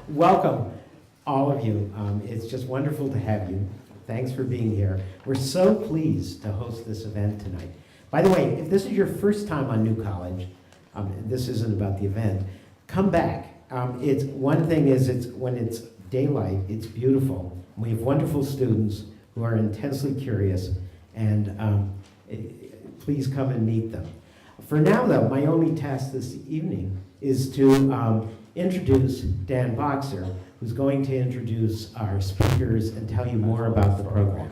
Welcome, all of you. It's just wonderful to have you. Thanks for being here. We're so pleased to host this event tonight. By the way, if this is your first time on New College, this isn't about the event, come back. One thing is, when it's daylight, it's beautiful. We have wonderful students who are intensely curious, and please come and meet them. For now, though, my only task this evening is to introduce Dan Boxer, who's going to introduce our speakers and tell you more about the program.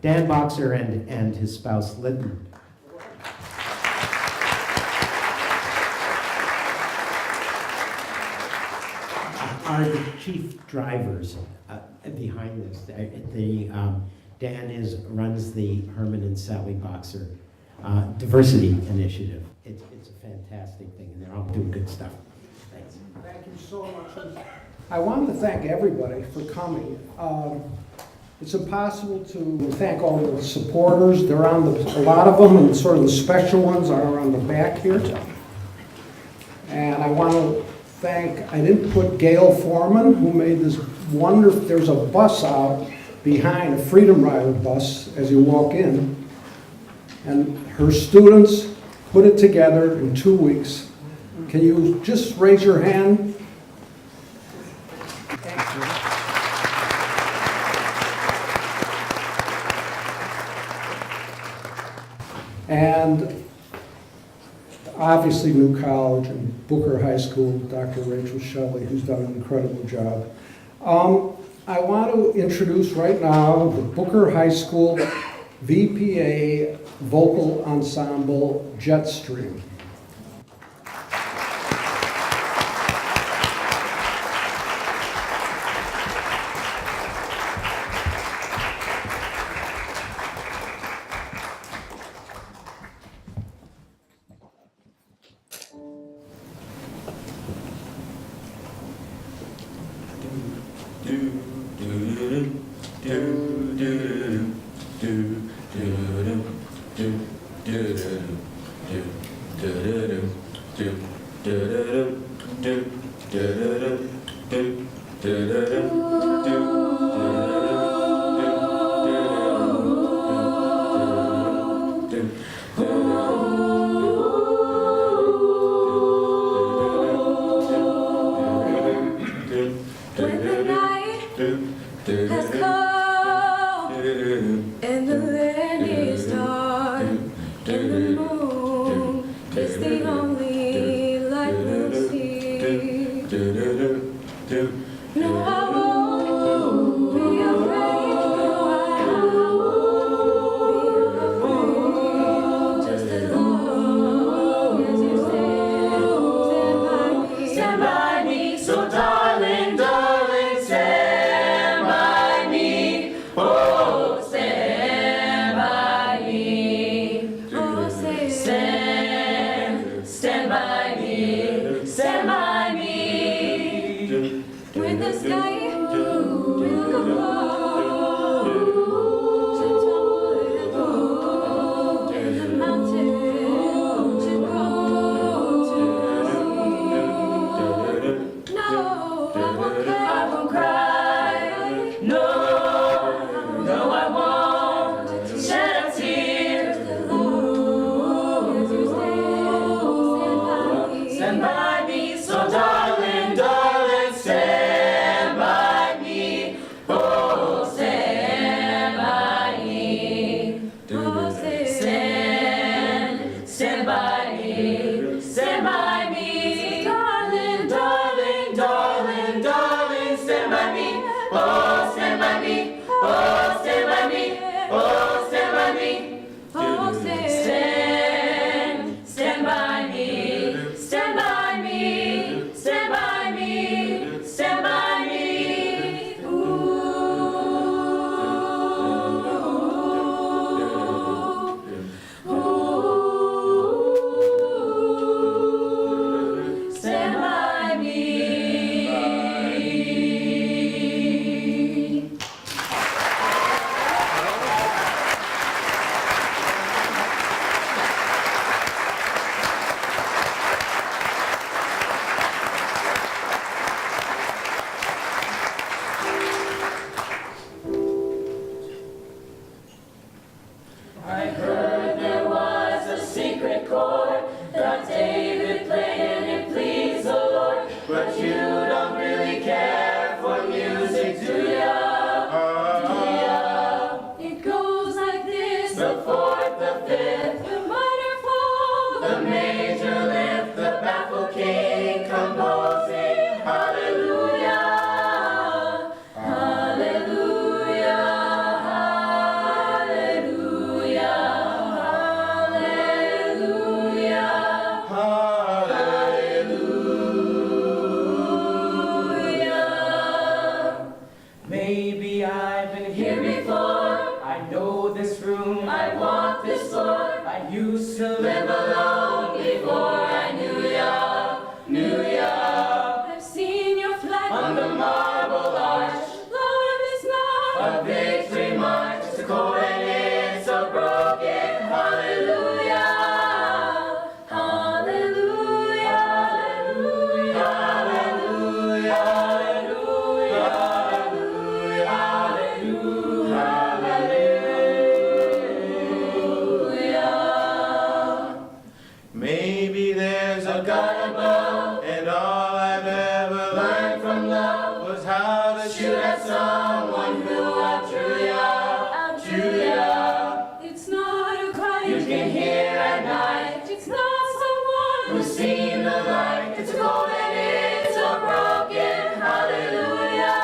Dan Boxer and his spouse, Lyndon, are the chief drivers behind this. Dan runs the Herman and Sally Boxer Diversity Initiative. It's a fantastic thing, and they're all doing good stuff. Thanks. Thank you so much. I wanted to thank everybody for coming. It's impossible to thank all the supporters. They're on a lot of them, and sort of the special ones are on the back here. And I want to thank, I didn't put Gail Foreman, who made this wonderful, there's a bus out behind, a Freedom Rider bus, as you walk in. And her students put it together in 2 weeks. Can you just raise your hand? Thank you. And obviously New College and Booker High School, Dr. Rachel Shelley, who's done an incredible job. I want to introduce right now the Booker High School VPA Vocal Ensemble Jetstream. Oh, stand by me. Oh, stand by me. Oh, stand by me. I heard there was a secret chord that David played and it pleased the Lord. But you don't really care for music, do ya? It goes like this: the fourth, the fifth, the minor fall, the major lift, the baffled king composing. Hallelujah, hallelujah, hallelujah, hallelujah, hallelujah. Maybe I've been here before. I know this room. I walk this floor. I used to live alone before I knew ya, knew ya. I've seen your flag on the marble arch. Love is not a victory march. It's a chord and it's a broken hallelujah. Hallelujah, hallelujah, hallelujah, hallelujah, hallelujah, hallelujah. Maybe there's a God above, and all I've ever learned from love was how to shoot at someone who outdrew ya. It's not a cry you can hear at night. It's not someone who's seen the light. It's a cold and it's a broken hallelujah.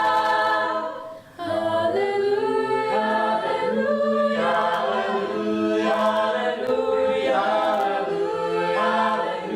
Hallelujah, hallelujah, hallelujah, hallelujah, hallelujah,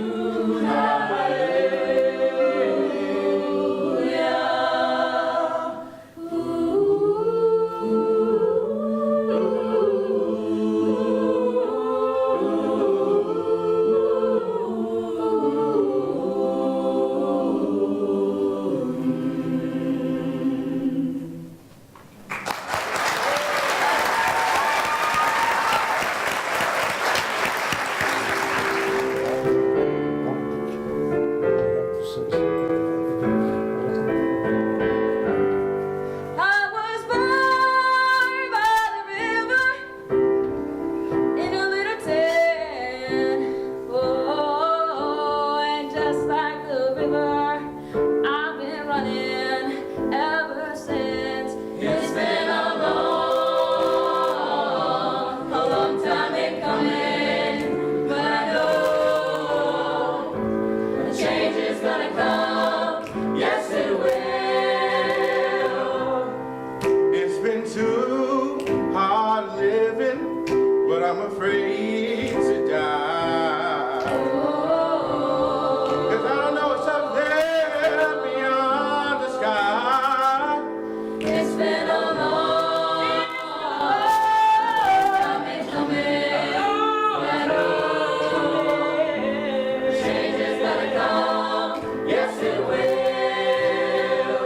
I was born by the river in a little tent. Oh, and just like the river, I've been running ever since. It's been a long time in coming, but I know the change is gonna come. Yes, it will. It's been too hard living, but I'm afraid to die. 'Cause I don't know what's up there beyond the sky. It's been a long time in coming, and change is gonna come. Yes, it will.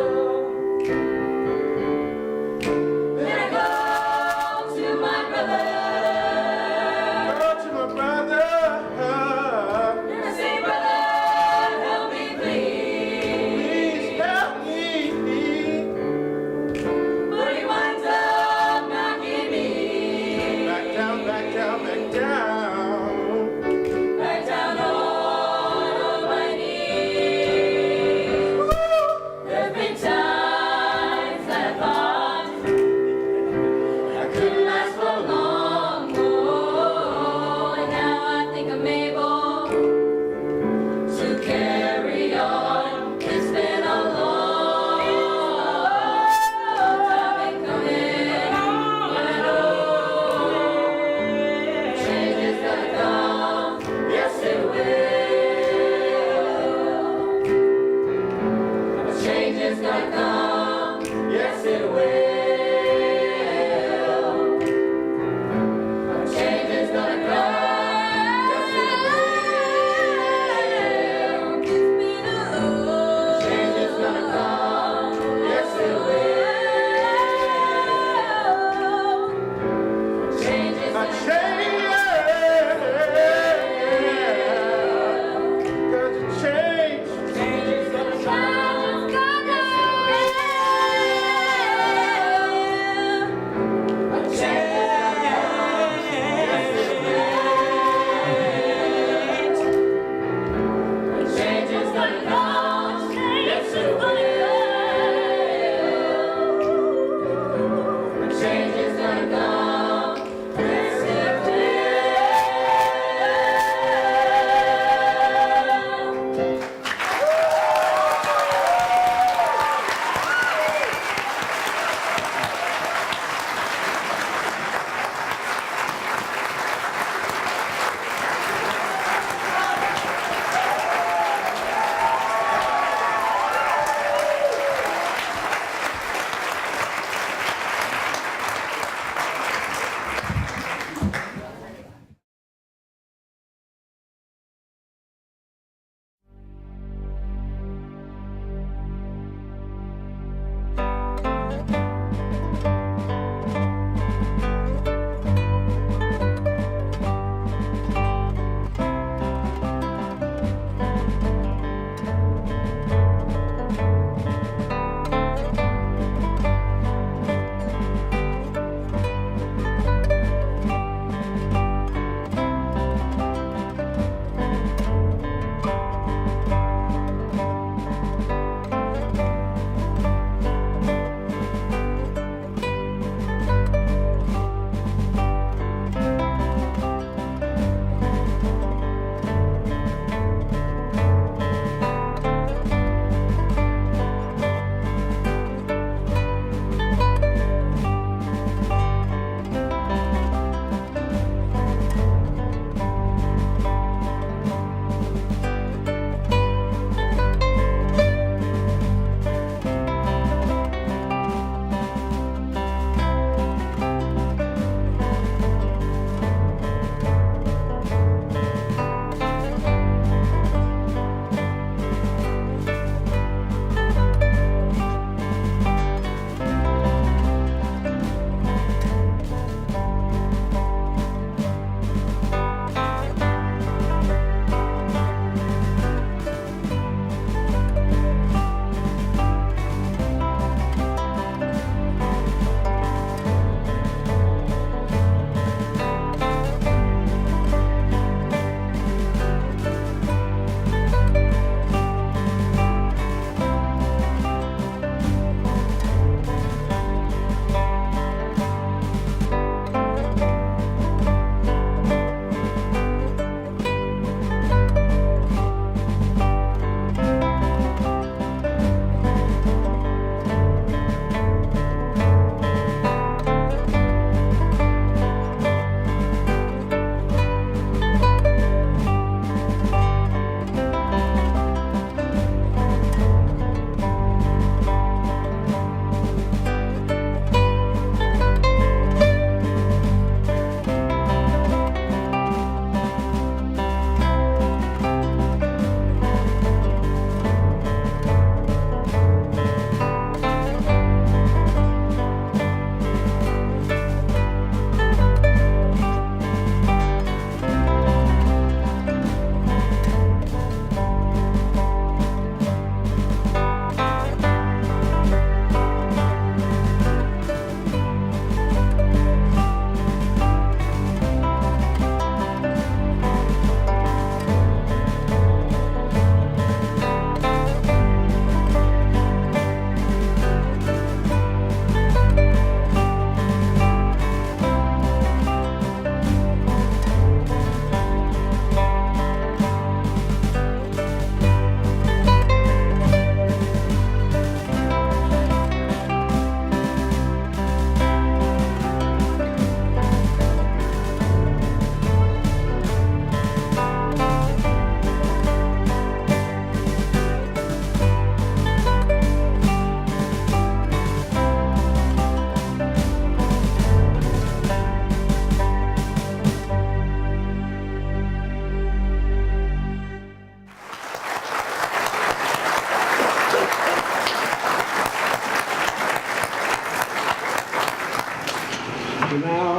Then I go to my brother.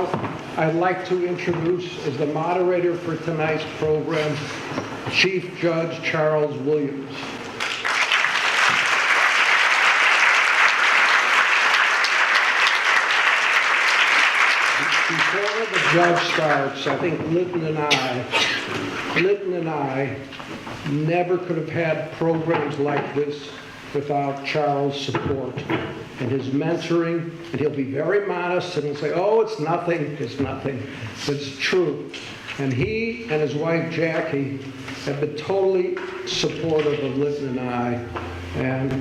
now, I'd like to introduce, as the moderator for tonight's program, Chief Judge Charles Williams. Before the judge starts, I think Linton and I never could have had programs like this without Charles' support and his mentoring. And he'll be very modest and he'll say, oh, it's nothing. But it's true. And he and his wife, Jackie, have been totally supportive of Linton and I. And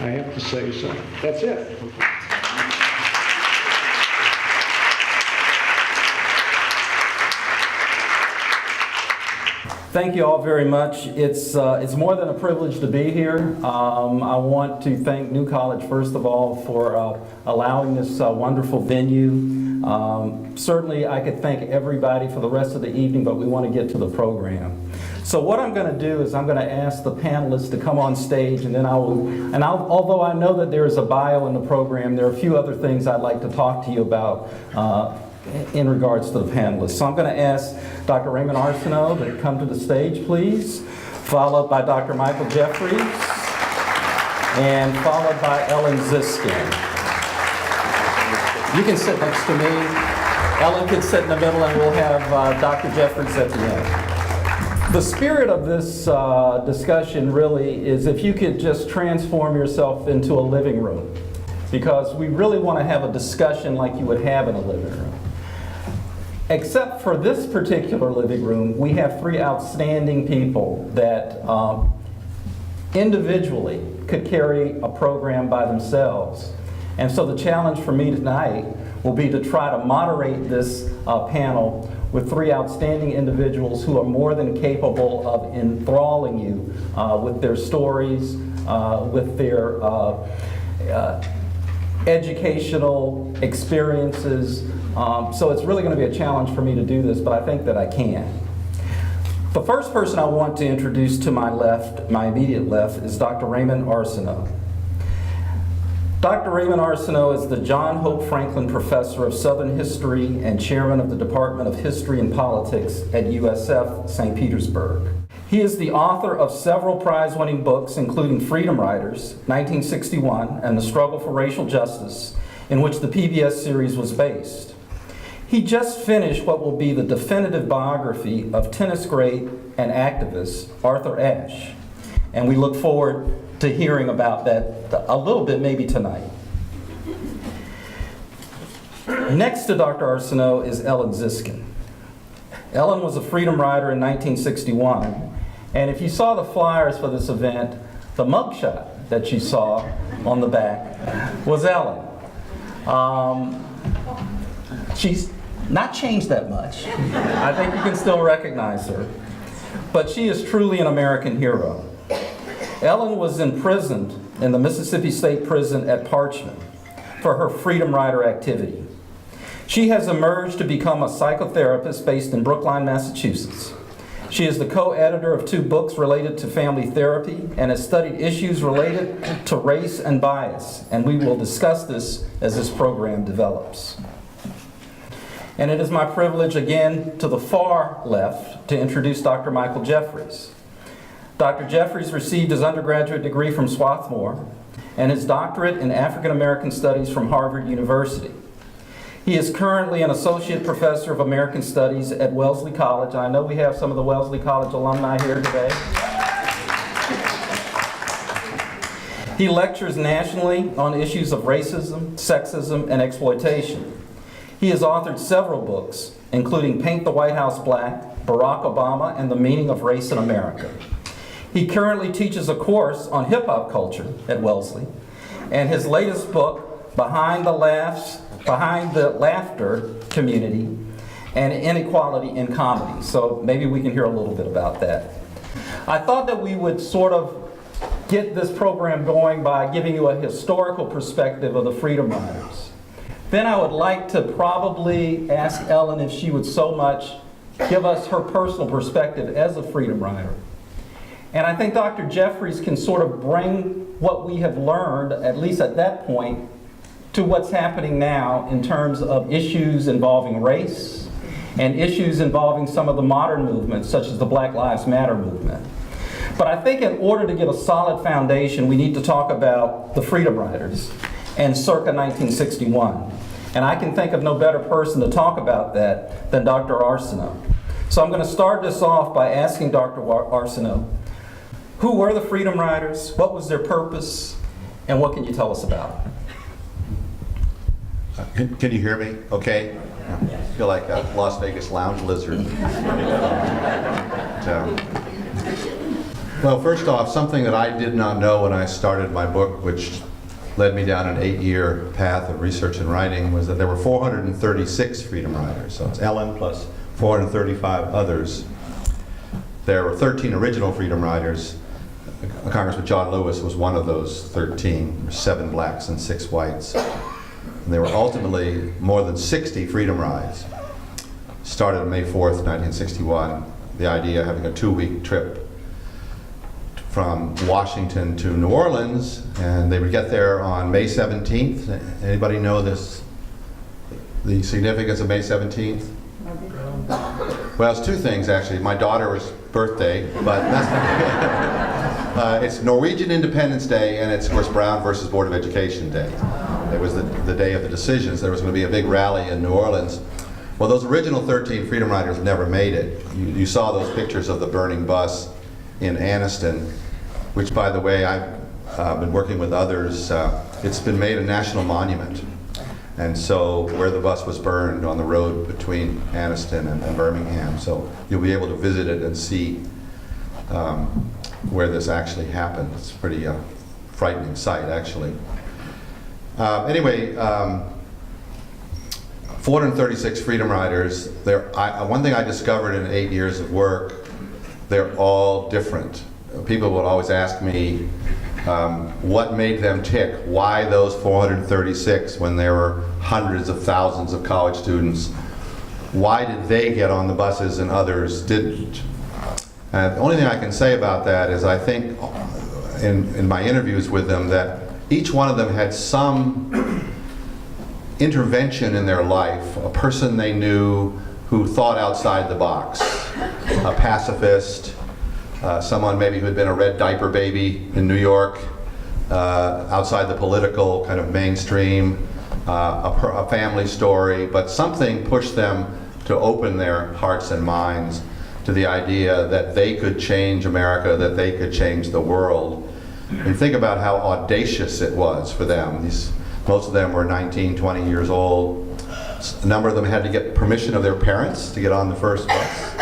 I have to say so. That's it. Thank you all very much. It's more than a privilege to be here. I want to thank New College, first of all, for allowing this wonderful venue. Certainly, I could thank everybody for the rest of the evening, but we want to get to the program. So what I'm going to do is I'm going to ask the panelists to come on stage, and then although I know that there is a bio in the program, there are a few other things I'd like to talk to you about in regards to the panelists. So I'm going to ask Dr. Raymond Arsenault to come to the stage, please, followed by Dr. Michael Jeffries, and followed by Ellen Ziskind. You can sit next to me. Ellen can sit in the middle, and we'll have Dr. Jeffries at the end. The spirit of this discussion really is if you could just transform yourself into a living room, because we really want to have a discussion like you would have in a living room. Except for this particular living room, we have three outstanding people that individually could carry a program by themselves. And so the challenge for me tonight will be to try to moderate this panel with three outstanding individuals who are more than capable of enthralling you with their stories, with their educational experiences. So it's really going to be a challenge for me to do this, but I think that I can. The first person I want to introduce to my left, my immediate left, is Dr. Raymond Arsenault. Dr. Raymond Arsenault is the John Hope Franklin Professor of Southern History and Chairman of the Department of History and Politics at USF St. Petersburg. He is the author of several prize-winning books, including Freedom Riders, 1961, and The Struggle for Racial Justice, in which the PBS series was based. He just finished what will be the definitive biography of tennis great and activist Arthur Ashe, and we look forward to hearing about that a little bit maybe tonight. Next to Dr. Arsenault is Ellen Ziskind. Ellen was a Freedom Rider in 1961, and if you saw the flyers for this event, the mugshot that you saw on the back was Ellen. She's not changed that much. I think you can still recognize her. But she is truly an American hero. Ellen was imprisoned in the Mississippi State Prison at Parchman for her Freedom Rider activity. She has emerged to become a psychotherapist based in Brookline, Massachusetts. She is the co-editor of 2 books related to family therapy and has studied issues related to race and bias, and we will discuss this as this program develops. And it is my privilege again to the far left to introduce Dr. Michael Jeffries. Dr. Jeffries received his undergraduate degree from Swarthmore and his doctorate in African American Studies from Harvard University. He is currently an associate professor of American Studies at Wellesley College. I know we have some of the Wellesley College alumni here today. He lectures nationally on issues of racism, sexism, and exploitation. He has authored several books, including Paint the White House Black, Barack Obama, and the Meaning of Race in America. He currently teaches a course on hip-hop culture at Wellesley, and his latest book, Behind the Laughter Community and Inequality in Comedy. So maybe we can hear a little bit about that. I thought that we would sort of get this program going by giving you a historical perspective of the Freedom Riders. Then I would like to probably ask Ellen if she would so much give us her personal perspective as a Freedom Rider. And I think Dr. Jeffries can sort of bring what we have learned, at least at that point, to what's happening now in terms of issues involving race and issues involving some of the modern movements, such as the Black Lives Matter movement. But I think in order to get a solid foundation, we need to talk about the Freedom Riders and circa 1961. And I can think of no better person to talk about that than Dr. Arsenault. So I'm going to start this off by asking Dr. Arsenault, who were the Freedom Riders, what was their purpose, and what can you tell us about it? Can you hear me okay? I feel like a Las Vegas lounge lizard. Well, first off, something that I did not know when I started my book, which led me down an 8-year path of research and writing, was that there were 436 Freedom Riders. So it's Ellen plus 435 others. There were 13 original Freedom Riders. Congressman John Lewis was one of those 13, 7 blacks and 6 whites. And there were ultimately more than 60 Freedom Rides. Started on May 4th, 1961. The idea of having a 2-week trip from Washington to New Orleans, and they would get there on May 17th. Anybody know this, the significance of May 17th? Well, it's 2 things actually. My daughter's birthday, but that's it's Norwegian Independence Day, and it's of course Brown versus Board of Education Day. It was the day of the decisions. There was going to be a big rally in New Orleans. Well, those original 13 Freedom Riders never made it. You saw those pictures of the burning bus in Anniston, which, by the way, I've been working with others. It's been made a national monument. And so where the bus was burned on the road between Anniston and Birmingham. So you'll be able to visit it and see where this actually happened. It's a pretty frightening sight, actually. Anyway, 436 Freedom Riders. One thing I discovered in 8 years of work, they're all different. People would always ask me what made them tick, why those 436 when there were hundreds of thousands of college students, why did they get on the buses and others didn't? And the only thing I can say about that is I think in my interviews with them that each one of them had some intervention in their life, a person they knew who thought outside the box, a pacifist, someone maybe who had been a red diaper baby in New York, outside the political kind of mainstream, a family story, but something pushed them to open their hearts and minds to the idea that they could change America, that they could change the world. And think about how audacious it was for them. Most of them were 19, 20 years old. A number of them had to get permission of their parents to get on the first bus.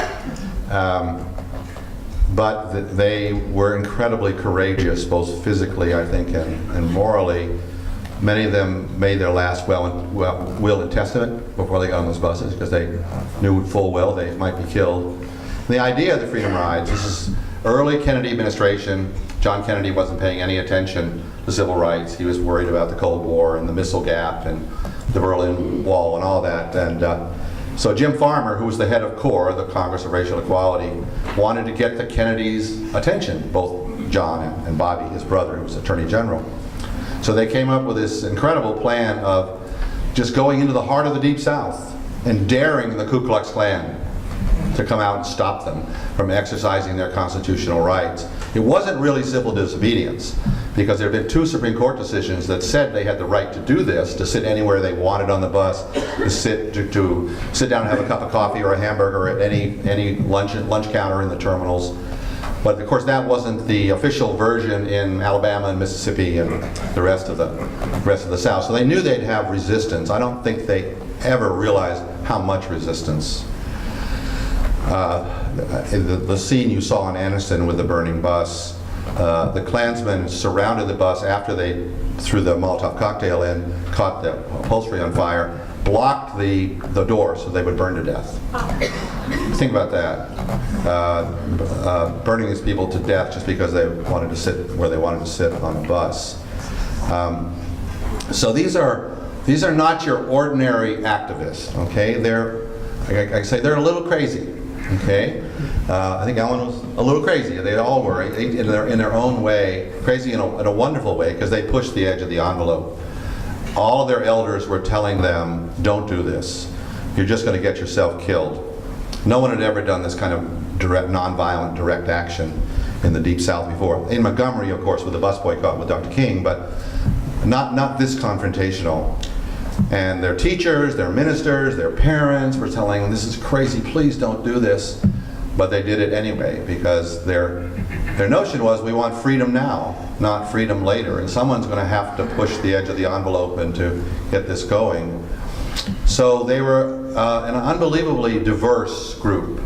But they were incredibly courageous, both physically, I think, and morally. Many of them made their last will and testament before they got on those buses because they knew full well they might be killed. And the idea of the Freedom Rides, this is early Kennedy administration. John Kennedy wasn't paying any attention to civil rights. He was worried about the Cold War and the missile gap and the Berlin Wall and all that. And so Jim Farmer, who was the head of CORE, the Congress of Racial Equality, wanted to get the Kennedys' attention, both John and Bobby, his brother, who was Attorney General. So they came up with this incredible plan of just going into the heart of the Deep South and daring the Ku Klux Klan to come out and stop them from exercising their constitutional rights. It wasn't really civil disobedience, because there had been 2 Supreme Court decisions that said they had the right to do this, to sit anywhere they wanted on the bus, to sit down and have a cup of coffee or a hamburger at any lunch counter in the terminals. But of course that wasn't the official version in Alabama and Mississippi and the rest of the South. So they knew they'd have resistance. I don't think they ever realized how much resistance. The scene you saw in Anniston with the burning bus, the Klansmen surrounded the bus after they threw the Molotov cocktail in, caught the upholstery on fire, blocked the door so they would burn to death. Think about that. Burning these people to death just because they wanted to sit where they wanted to sit on a bus. So these are not your ordinary activists, okay? I say they're a little crazy. Okay, I think Ellen was a little crazy. They all were, in their own way, crazy in a wonderful way, because they pushed the edge of the envelope. all of their elders were telling them, don't do this. You're just going to get yourself killed. No one had ever done this kind of direct, nonviolent, direct action in the Deep South before. In Montgomery, of course, with the bus boycott with Dr. King, but not this confrontational. And their teachers, their ministers, their parents were telling them, this is crazy, please don't do this. But they did it anyway, because their notion was, we want freedom now, not freedom later. And someone's going to have to push the edge of the envelope and to get this going. So they were an unbelievably diverse group.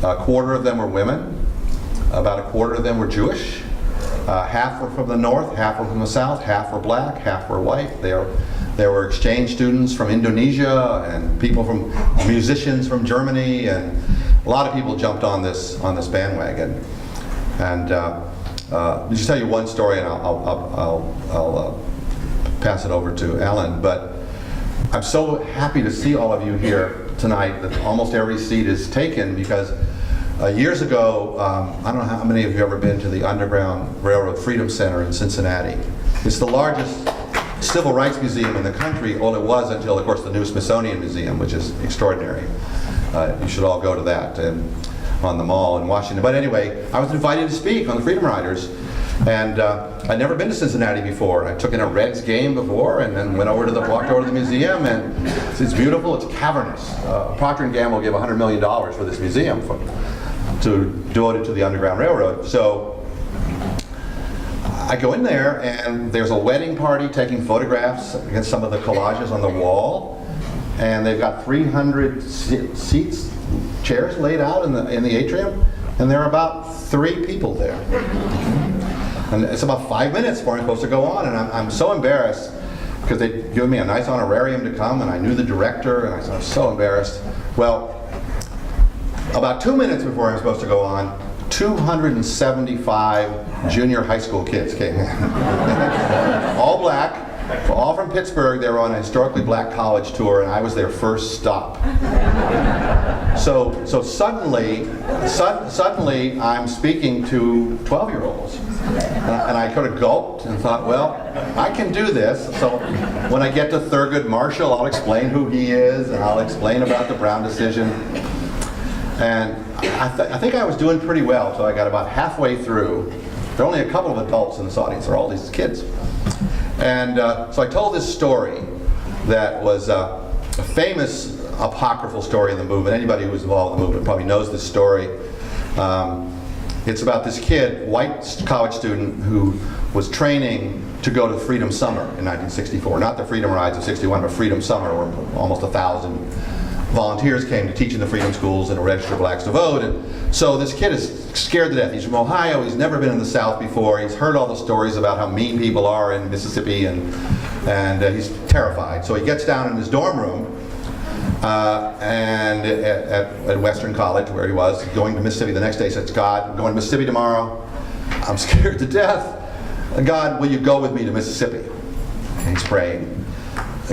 A quarter of them were women. About a quarter of them were Jewish. Half were from the north, half were from the south, half were black, half were white. There were exchange students from Indonesia and people from musicians from Germany, and a lot of people jumped on this bandwagon. And I'll just tell you one story, and I'll pass it over to Ellen. But I'm so happy to see all of you here tonight that almost every seat is taken, because years ago, I don't know how many of you have ever been to the Underground Railroad Freedom Center in Cincinnati. It's the largest civil rights museum in the country. Well, it was until, of course, the new Smithsonian Museum, which is extraordinary. You should all go to that on the Mall in Washington. But anyway, I was invited to speak on the Freedom Riders. And I'd never been to Cincinnati before. I took in a Reds game before, and then walked over to the museum, and it's beautiful, it's cavernous. Procter & Gamble gave $100 million for this museum to devote it to the Underground Railroad. So I go in there, and there's a wedding party taking photographs against some of the collages on the wall, and they've got 300 seats, chairs laid out in the atrium, and there are about 3 people there. And it's about 5 minutes before I'm supposed to go on, and I'm so embarrassed, because they gave me a nice honorarium to come, and I knew the director, and I was so embarrassed. Well, about 2 minutes before I'm supposed to go on, 275 junior high school kids came in. All black, all from Pittsburgh. They were on a historically black college tour, and I was their first stop. So suddenly I'm speaking to 12-year-olds. And I kind of gulped and thought, well, I can do this. So when I get to Thurgood Marshall, I'll explain who he is, and I'll explain about the Brown decision. And I think I was doing pretty well, so I got about halfway through. There are only a couple of adults in this audience. There are all these kids. And so I told this story that was a famous apocryphal story in the movement. Anybody who was involved in the movement probably knows this story. It's about this kid, white college student, who was training to go to Freedom Summer in 1964. Not the Freedom Rides of '61, but Freedom Summer, where almost 1,000 volunteers came to teach in the Freedom Schools and register blacks to vote. And so this kid is scared to death. He's from Ohio. He's never been in the South before. He's heard all the stories about how mean people are in Mississippi, and he's terrified. So he gets down in his dorm room, and at Western College, where he was, going to Mississippi the next day, says, God, I'm going to Mississippi tomorrow. I'm scared to death. God, will you go with me to Mississippi? And he's praying.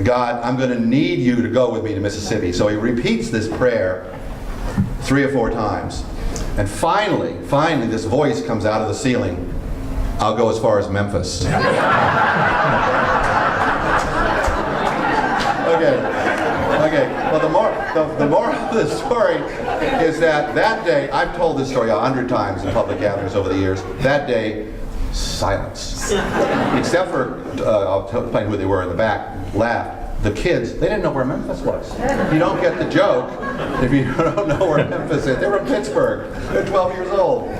God, I'm going to need you to go with me to Mississippi. So he repeats this prayer 3 or 4 times. And finally, this voice comes out of the ceiling. I'll go as far as Memphis. Okay. Well, the moral of the story is that day, I've told this story 100 times in public gatherings over the years. That day, silence. Except for, I'll explain who they were in the back, laughed. The kids, they didn't know where Memphis was. You don't get the joke if you don't know where Memphis is. They were in Pittsburgh. They're 12 years old.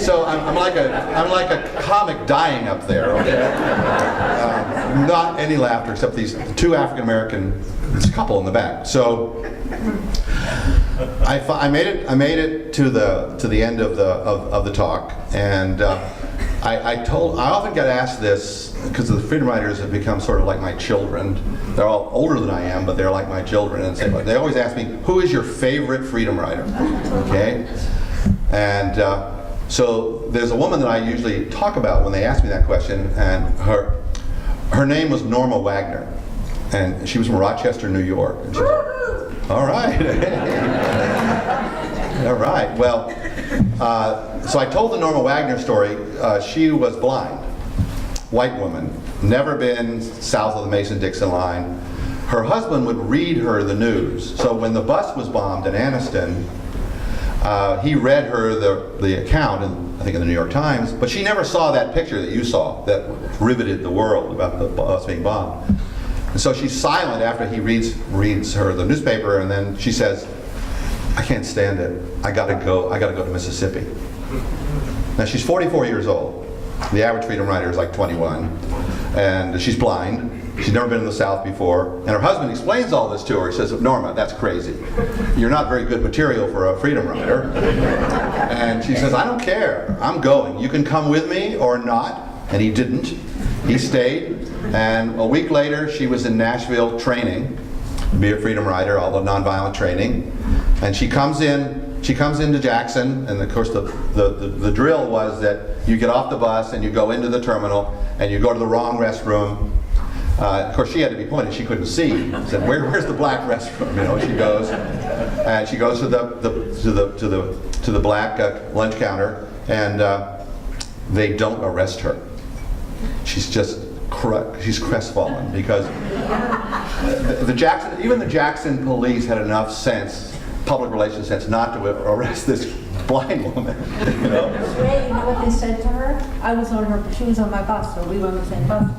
So I'm like a comic dying up there. Okay? Not any laughter except these 2 African American, this couple in the back. So I made it to the end of the talk, and I often get asked this because the Freedom Riders have become sort of like my children. They're all older than I am, but they're like my children. And they always ask me, who is your favorite Freedom Rider? Okay? And so there's a woman that I usually talk about when they ask me that question, and her name was Norma Wagner. And she was from Rochester, New York. And she was, all right. All right. Well, so I told the Norma Wagner story. She was blind. white woman, never been south of the Mason-Dixon line. Her husband would read her the news. So when the bus was bombed in Anniston, he read her the account, I think in the New York Times, but she never saw that picture that you saw that riveted the world about the bus being bombed. And so she's silent after he reads her the newspaper, and then she says, I can't stand it. I gotta go to Mississippi. Now she's 44 years old. The average freedom rider is like 21. And she's blind. She's never been in the South before. And her husband explains all this to her. He says, Norma, that's crazy. You're not very good material for a freedom rider. And she says, I don't care. I'm going. You can come with me or not. And he didn't. He stayed. And a week later, she was in Nashville training to be a freedom rider, all the nonviolent training. And she comes into Jackson, and of course the drill was that you get off the bus and you go into the terminal and you go to the wrong restroom. Of course, she had to be pointed; she couldn't see. Said, "Where's the black restroom?" You know, she goes, and she goes to the black lunch counter, and they don't arrest her. She's just she's crestfallen because even the Jackson police had enough sense, public relations sense, not to arrest this blind woman. You know. Ray, you know what they said to her? She was on my bus, so we were on the same bus.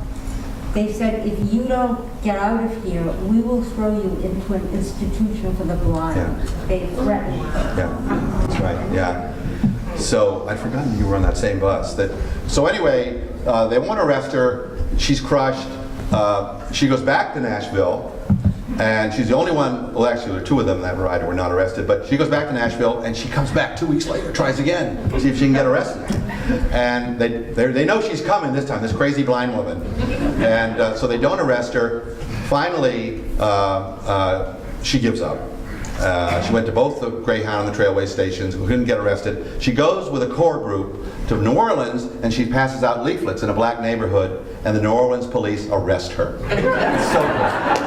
They said, if you don't get out of here, we will throw you into an institution for the blind. Yeah. They threatened. Yeah, that's right, yeah. So, I'd forgotten you were on that same bus. So anyway, they won't arrest her. She's crushed. She goes back to Nashville, and she's the only one, well actually there were two of them that rider were not arrested, but she goes back to Nashville, and she comes back 2 weeks later, tries again, see if she can get arrested. And they know she's coming this time, this crazy blind woman. And so they don't arrest her. Finally, she gives up. She went to both the Greyhound and the Trailway stations, couldn't get arrested. She goes with a core group to New Orleans, and she passes out leaflets in a black neighborhood, and the New Orleans police arrest her. It's so good.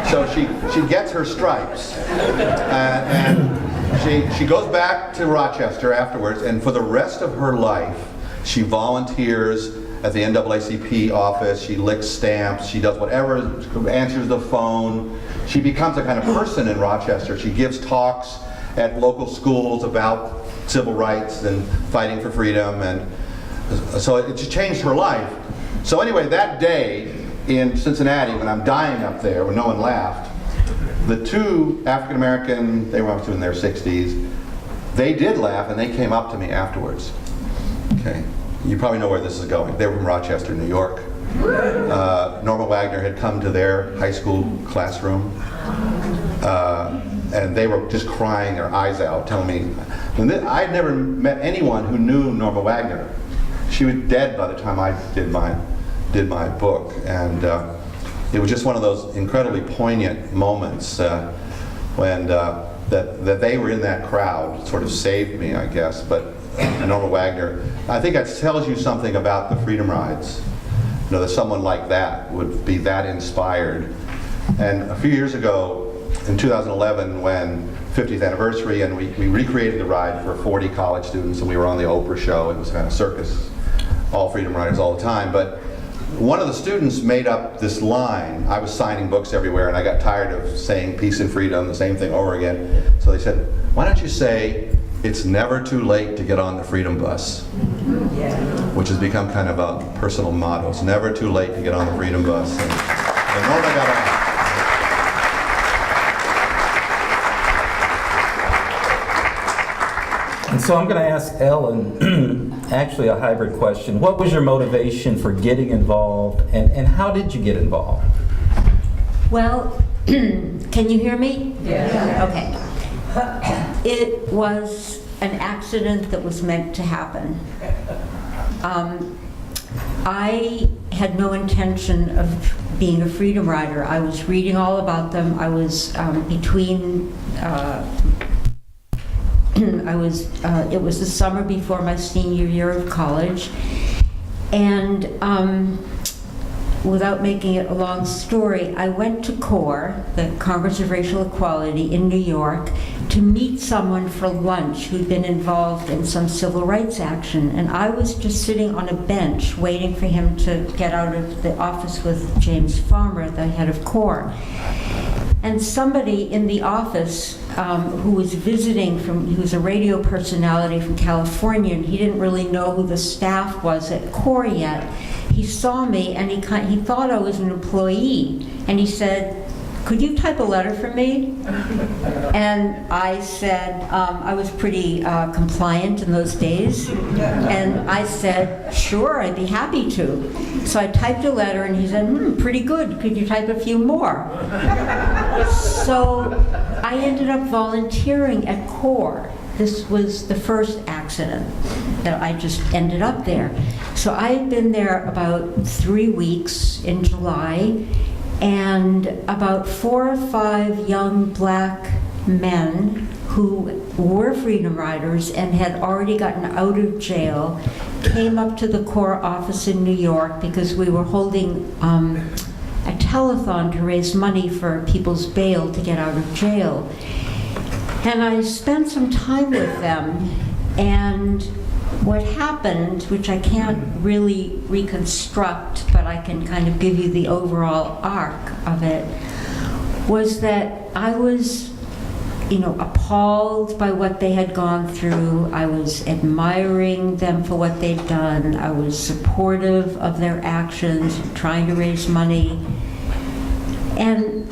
So she gets her stripes, and she goes back to Rochester afterwards, and for the rest of her life, she volunteers at the NAACP office. She licks stamps. She does whatever, answers the phone. She becomes a kind of person in Rochester. She gives talks at local schools about civil rights and fighting for freedom, and so it just changed her life. So anyway, that day in Cincinnati, when I'm dying up there, when no one laughed, the two African-American, they were up to in their 60s, they did laugh, and they came up to me afterwards. Okay, you probably know where this is going. They were from Rochester, New York. Norma Wagner had come to their high school classroom, and they were just crying their eyes out, telling me, I'd never met anyone who knew Norma Wagner. She was dead by the time I did my book, and it was just one of those incredibly poignant moments when that they were in that crowd. Sort of saved me, I guess. But Norma Wagner, I think that tells you something about the Freedom Rides. You know, that someone like that would be that inspired. And a few years ago, in 2011, when 50th anniversary, and we recreated the ride for 40 college students, and we were on the Oprah show. It was kind of circus, all Freedom Riders all the time. But one of the students made up this line. I was signing books everywhere, and I got tired of saying peace and freedom, the same thing over again. So they said, why don't you say, it's never too late to get on the Freedom Bus, which has become kind of a personal motto. It's never too late to get on the Freedom Bus. And Norma got on. And so I'm going to ask Ellen, actually a hybrid question. What was your motivation for getting involved, and how did you get involved? Well, can you hear me? Yeah. Okay. It was an accident that was meant to happen. I had no intention of being a freedom rider. I was reading all about them. I was it was the summer before my senior year of college, and without making it a long story, I went to CORE, the Congress of Racial Equality in New York, to meet someone for lunch who'd been involved in some civil rights action. And I was just sitting on a bench waiting for him to get out of the office with James Farmer, the head of CORE. And somebody in the office who was visiting he was a radio personality from California, and he didn't really know who the staff was at CORE yet. He saw me and he thought I was an employee, and he said, "Could you type a letter for me?" And I said, I was pretty compliant in those days, and I said, "Sure, I'd be happy to." So I typed a letter, and he said, "Pretty good. Could you type a few more?" So I ended up volunteering at CORE. This was the first accident that I just ended up there. So I had been there about 3 weeks in July, and about 4 or 5 young black men who were Freedom Riders and had already gotten out of jail came up to the CORE office in New York because we were holding a telethon to raise money for people's bail to get out of jail. And I spent some time with them, and what happened, which I can't really reconstruct, but I can kind of give you the overall arc of it, was that I was, appalled by what they had gone through. I was admiring them for what they'd done. I was supportive of their actions, trying to raise money. And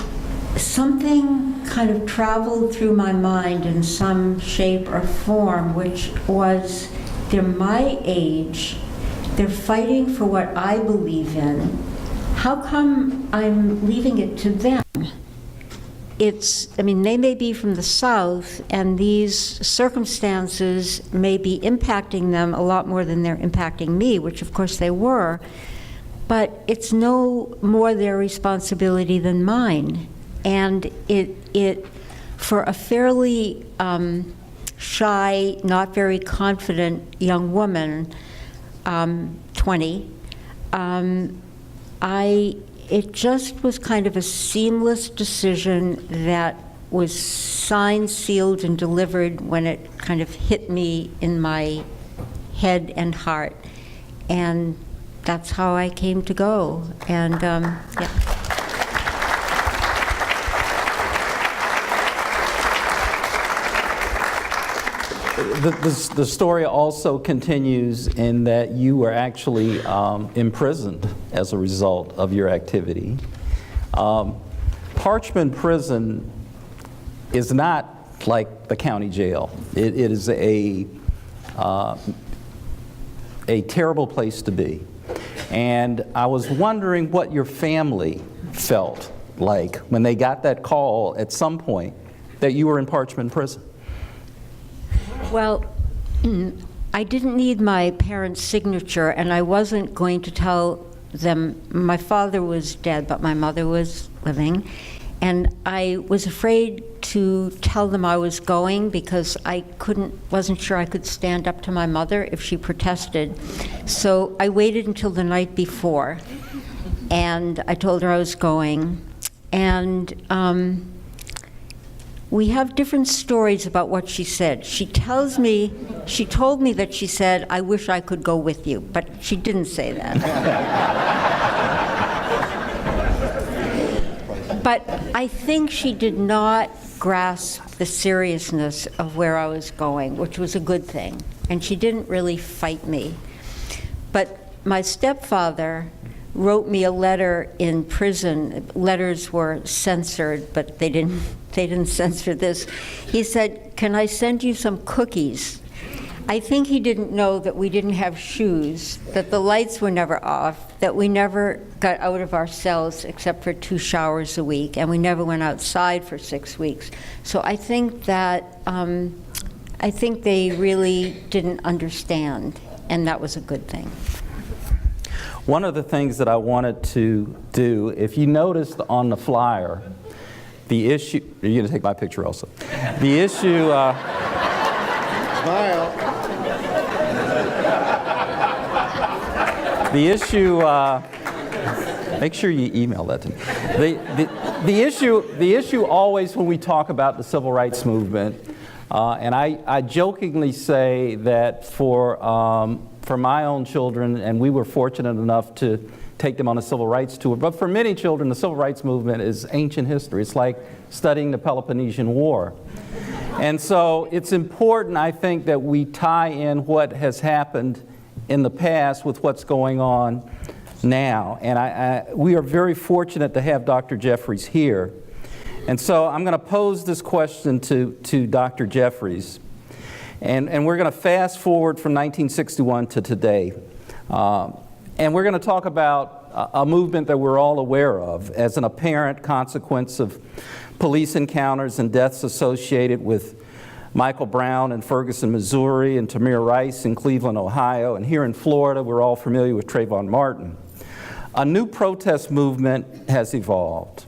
something kind of traveled through my mind in some shape or form, which was, they're my age, they're fighting for what I believe in. How come I'm leaving it to them? They may be from the South, and these circumstances may be impacting them a lot more than they're impacting me, which of course they were, but it's no more their responsibility than mine. And it for a fairly shy, not very confident young woman, 20, it just was kind of a seamless decision that was signed, sealed, and delivered when it kind of hit me in my head and heart. And that's how I came to go. And yeah. The story also continues in that you were actually imprisoned as a result of your activity. Parchman Prison is not like the county jail. It is a terrible place to be. And I was wondering what your family felt like when they got that call at some point that you were in Parchman Prison. Well, I didn't need my parents' signature, and I wasn't going to tell them. My father was dead, but my mother was living, and I was afraid to tell them I was going because I wasn't sure I could stand up to my mother if she protested. So I waited until the night before, and I told her I was going, and we have different stories about what she said. She told me that she said, "I wish I could go with you," but she didn't say that. But I think she did not grasp the seriousness of where I was going, which was a good thing. And she didn't really fight me. But my stepfather wrote me a letter in prison. Letters were censored, but they didn't censor this. He said, "Can I send you some cookies?" I think he didn't know that we didn't have shoes, that the lights were never off, that we never got out of our cells except for 2 showers a week, and we never went outside for 6 weeks. So I think that, I think they really didn't understand, and that was a good thing. One of the things that I wanted to do, if you noticed on the flyer, the issue, you're going to take my picture also. The issue, Smile. the issue Make sure you email that to me. The issue always when we talk about the civil rights movement, and I jokingly say that for my own children, and we were fortunate enough to take them on a civil rights tour, but for many children, the civil rights movement is ancient history. It's like studying the Peloponnesian War. And so it's important, I think, that we tie in what has happened in the past with what's going on now. And we are very fortunate to have Dr. Jeffries here. And so I'm going to pose this question to Dr. Jeffries. And we're going to fast forward from 1961 to today. And we're going to talk about a movement that we're all aware of as an apparent consequence of police encounters and deaths associated with Michael Brown in Ferguson, Missouri, and Tamir Rice in Cleveland, Ohio. And here in Florida, we're all familiar with Trayvon Martin. A new protest movement has evolved,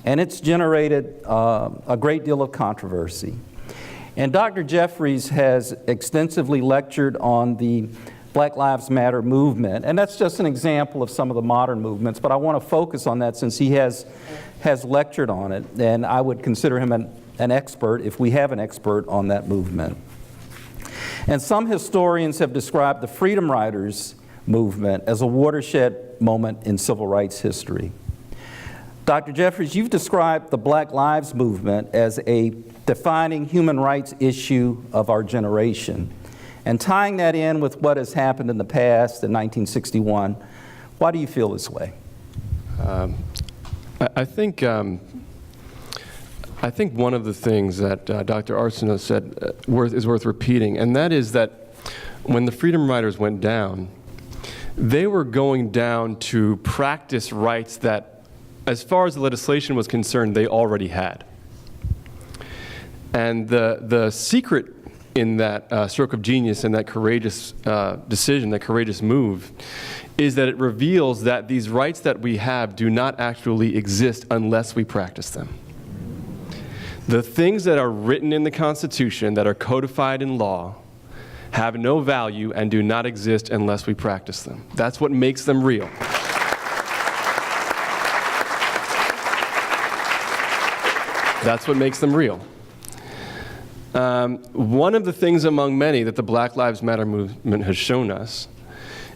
and it's generated a great deal of controversy. And Dr. Jeffries has extensively lectured on the Black Lives Matter movement, and that's just an example of some of the modern movements, but I want to focus on that since he has lectured on it, and I would consider him an expert if we have an expert on that movement. And some historians have described the Freedom Riders movement as a watershed moment in civil rights history. Dr. Jeffries, you've described the Black Lives Movement as a defining human rights issue of our generation. And tying that in with what has happened in the past in 1961, why do you feel this way? I think one of the things that Dr. Arsenault said is worth repeating, and that is that when the Freedom Riders went down, they were going down to practice rights that, as far as the legislation was concerned, they already had. And the secret in that stroke of genius and that courageous decision, that courageous move, is that it reveals that these rights that we have do not actually exist unless we practice them. The things that are written in the Constitution, that are codified in law, have no value and do not exist unless we practice them. That's what makes them real. That's what makes them real. One of the things among many that the Black Lives Matter movement has shown us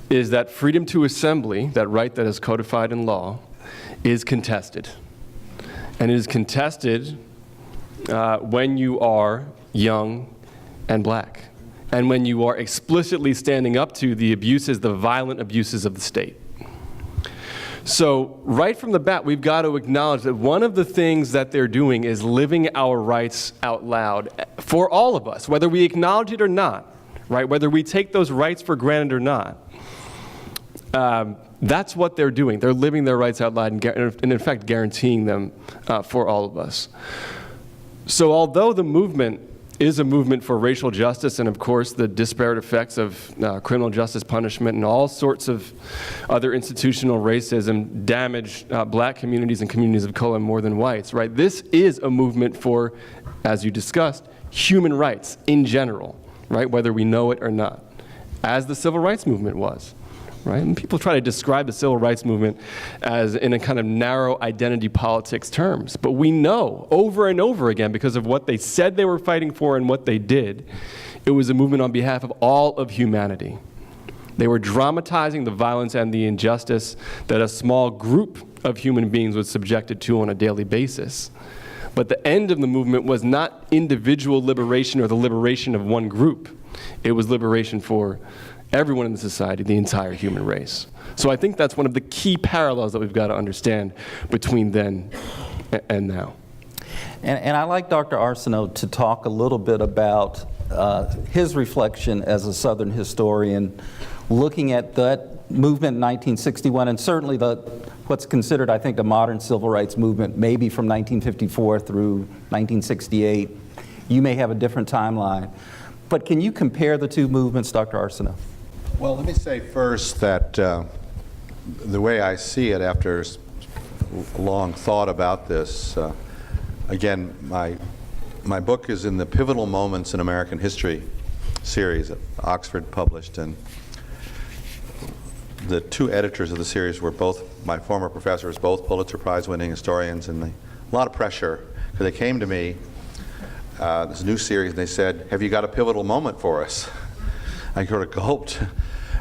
is that freedom to assembly, that right that is codified in law, is contested. And it is contested when you are young and black, and when you are explicitly standing up to the abuses, the violent abuses of the state. So right from the bat, we've got to acknowledge that one of the things that they're doing is living our rights out loud for all of us, whether we acknowledge it or not, right? Whether we take those rights for granted or not. That's what they're doing. They're living their rights out loud and in fact guaranteeing them for all of us. So although the movement is a movement for racial justice and, of course, the disparate effects of criminal justice punishment and all sorts of other institutional racism damage black communities and communities of color more than whites, right? This is a movement for, as you discussed, human rights in general, right? Whether we know it or not, as the civil rights movement was. Right? And people try to describe the civil rights movement as in a kind of narrow identity politics terms. But we know over and over again, because of what they said they were fighting for and what they did, it was a movement on behalf of all of humanity. They were dramatizing the violence and the injustice that a small group of human beings was subjected to on a daily basis. But the end of the movement was not individual liberation or the liberation of one group. It was liberation for everyone in the society, the entire human race. So I think that's one of the key parallels that we've got to understand between then and now. And I'd like Dr. Arsenault to talk a little bit about his reflection as a Southern historian, looking at that movement in 1961, and certainly what's considered, I think, the modern civil rights movement, maybe from 1954 through 1968. You may have a different timeline. But can you compare the two movements, Dr. Arsenault? Well, let me say first that the way I see it after a long thought about this, again, my book is in the Pivotal Moments in American History series that Oxford published, and the two editors of the series were both my former professors, both Pulitzer Prize-winning historians, and a lot of pressure, because they came to me, this new series, and they said, "Have you got a pivotal moment for us?" I sort of gulped,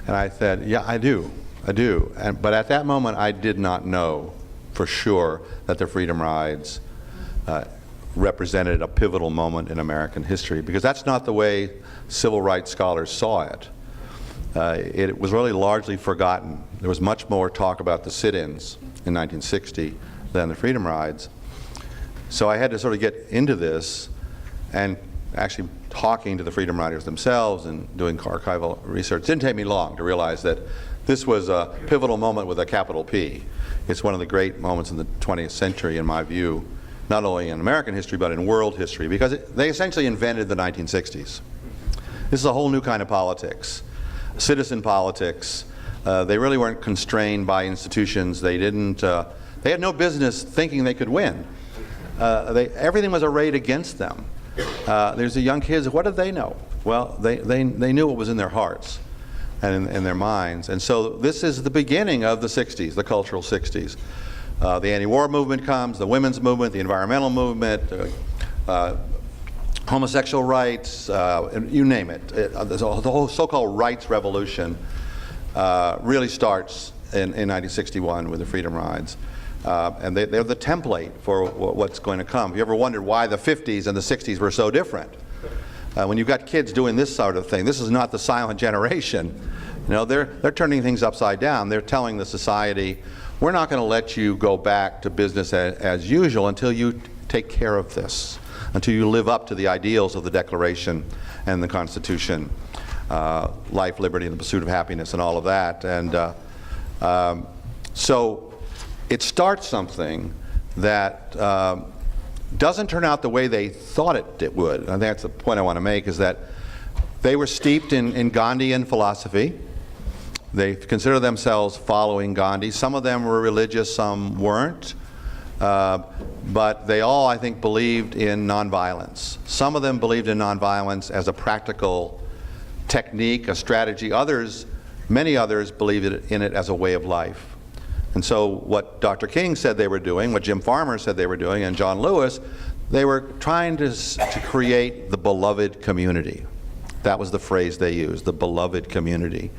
and I said, "Yeah, I do. But at that moment, I did not know for sure that the Freedom Rides represented a pivotal moment in American history, because that's not the way civil rights scholars saw it. It was really largely forgotten. There was much more talk about the sit-ins in 1960 than the Freedom Rides. So I had to sort of get into this, and actually talking to the Freedom Riders themselves and doing archival research. It didn't take me long to realize that this was a pivotal moment with a capital P. It's one of the great moments in the 20th century, in my view, not only in American history, but in world history, because they essentially invented the 1960s. This is a whole new kind of politics, citizen politics. They really weren't constrained by institutions. They had no business thinking they could win. Everything was arrayed against them. There's the young kids, what did they know? Well, they knew what was in their hearts and in their minds. And so this is the beginning of the 60s, the cultural 60s. The anti-war movement comes, the women's movement, the environmental movement, homosexual rights, you name it. The whole so-called rights revolution really starts in 1961 with the Freedom Rides. And they're the template for what's going to come. Have you ever wondered why the 50s and the 60s were so different? When you've got kids doing this sort of thing, this is not the silent generation. You know, they're turning things upside down. They're telling the society, we're not going to let you go back to business as usual until you take care of this, until you live up to the ideals of the Declaration and the Constitution, life, liberty, and the pursuit of happiness, and all of that. And so it starts something that doesn't turn out the way they thought it would. And that's the point I want to make, is that they were steeped in Gandhian philosophy. They consider themselves following Gandhi. Some of them were religious, some weren't. But they all, I think, believed in nonviolence. Some of them believed in nonviolence as a practical technique, a strategy. Others, many others, believed in it as a way of life. And so what Dr. King said they were doing, what Jim Farmer said they were doing, and John Lewis, they were trying to create the beloved community. That was the phrase they used, the beloved community.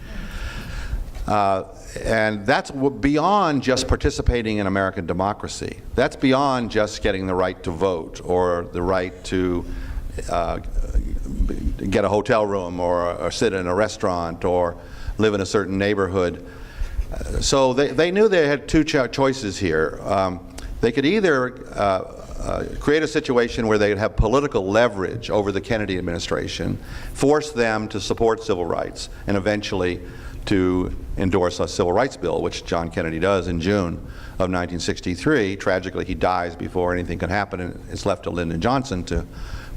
And that's beyond just participating in American democracy. That's beyond just getting the right to vote or the right to get a hotel room or sit in a restaurant or live in a certain neighborhood. So they knew they had two choices here. They could either create a situation where they'd have political leverage over the Kennedy administration, force them to support civil rights, and eventually to endorse a civil rights bill, which John Kennedy does in June of 1963. Tragically, he dies before anything can happen, and it's left to Lyndon Johnson to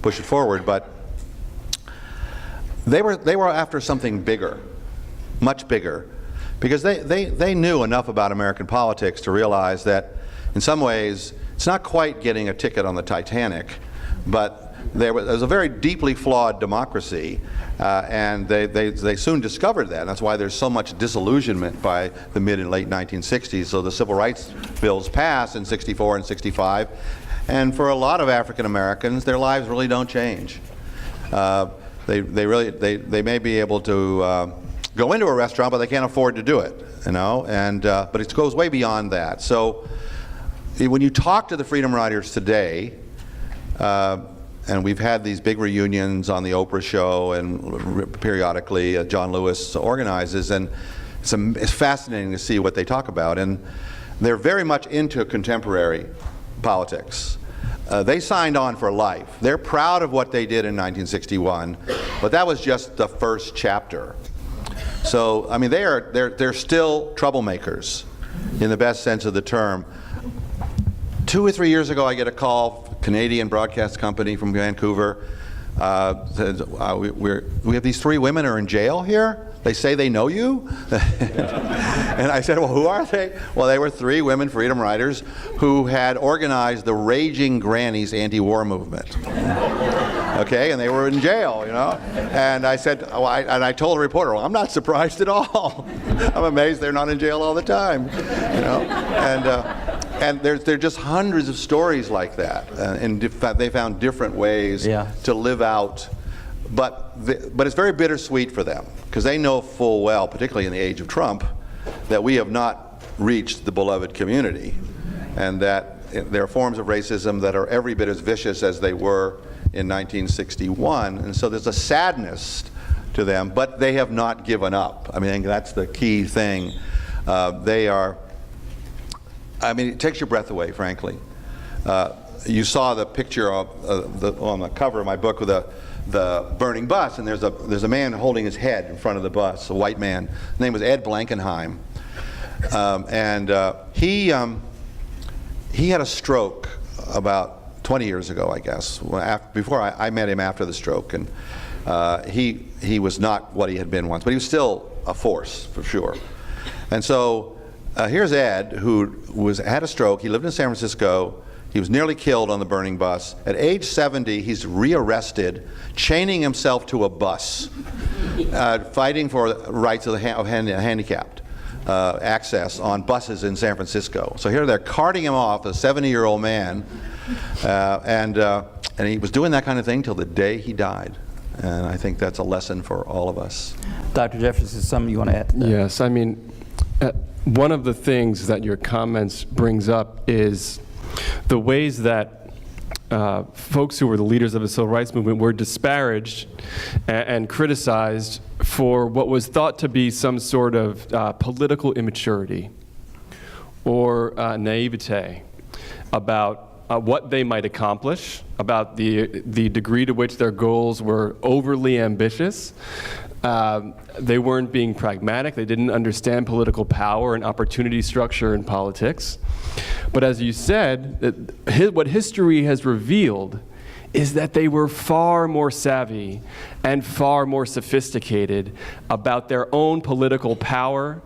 push it forward. But they were after something bigger, much bigger, because they knew enough about American politics to realize that in some ways it's not quite getting a ticket on the Titanic, but there was a very deeply flawed democracy, and they soon discovered that. And that's why there's so much disillusionment by the mid and late 1960s. So the civil rights bills passed in 64 and 65, and for a lot of African Americans, their lives really don't change. They may be able to go into a restaurant, but they can't afford to do it, you know. And but it goes way beyond that. So when you talk to the Freedom Riders today, and we've had these big reunions on the Oprah show, and periodically John Lewis organizes, and it's fascinating to see what they talk about. And they're very much into contemporary politics. They signed on for life. They're proud of what they did in 1961, but that was just the first chapter. So, I mean, they're still troublemakers in the best sense of the term. 2 or 3 years ago, I get a call, Canadian broadcast company from Vancouver, said, we have these 3 women who are in jail here. They say they know you. And I said, well, who are they? Well, they were 3 women freedom riders who had organized the Raging Grannies anti-war movement. okay, and they were in jail, you know. And I said, I told the reporter, well, I'm not surprised at all. I'm amazed they're not in jail all the time, you know. And there are just hundreds of stories like that, and they found different ways to live out. But it's very bittersweet for them, because they know full well, particularly in the age of Trump, that we have not reached the beloved community, and that there are forms of racism that are every bit as vicious as they were in 1961. And so there's a sadness to them, but they have not given up. I mean, that's the key thing. It takes your breath away, frankly. You saw the picture on the cover of my book with the burning bus, and there's a man holding his head in front of the bus, a white man. His name was Ed Blankenheim. He had a stroke about 20 years ago, I guess. Before I met him after the stroke, and he was not what he had been once, but he was still a force for sure. And so here's Ed, who had a stroke. He lived in San Francisco. He was nearly killed on the burning bus. At age 70, he's rearrested, chaining himself to a bus, fighting for the rights of the handicapped. Access on buses in San Francisco. So here they're carting him off, a 70-year-old man, and he was doing that kind of thing till the day he died. And I think that's a lesson for all of us. Dr. Jeffries, is something you want to add to that? Yes, I mean, one of the things that your comments brings up is the ways that folks who were the leaders of the civil rights movement were disparaged and criticized for what was thought to be some sort of political immaturity or naivete about what they might accomplish, about the degree to which their goals were overly ambitious. They weren't being pragmatic. They didn't understand political power and opportunity structure in politics. But as you said, what history has revealed is that they were far more savvy and far more sophisticated about their own political power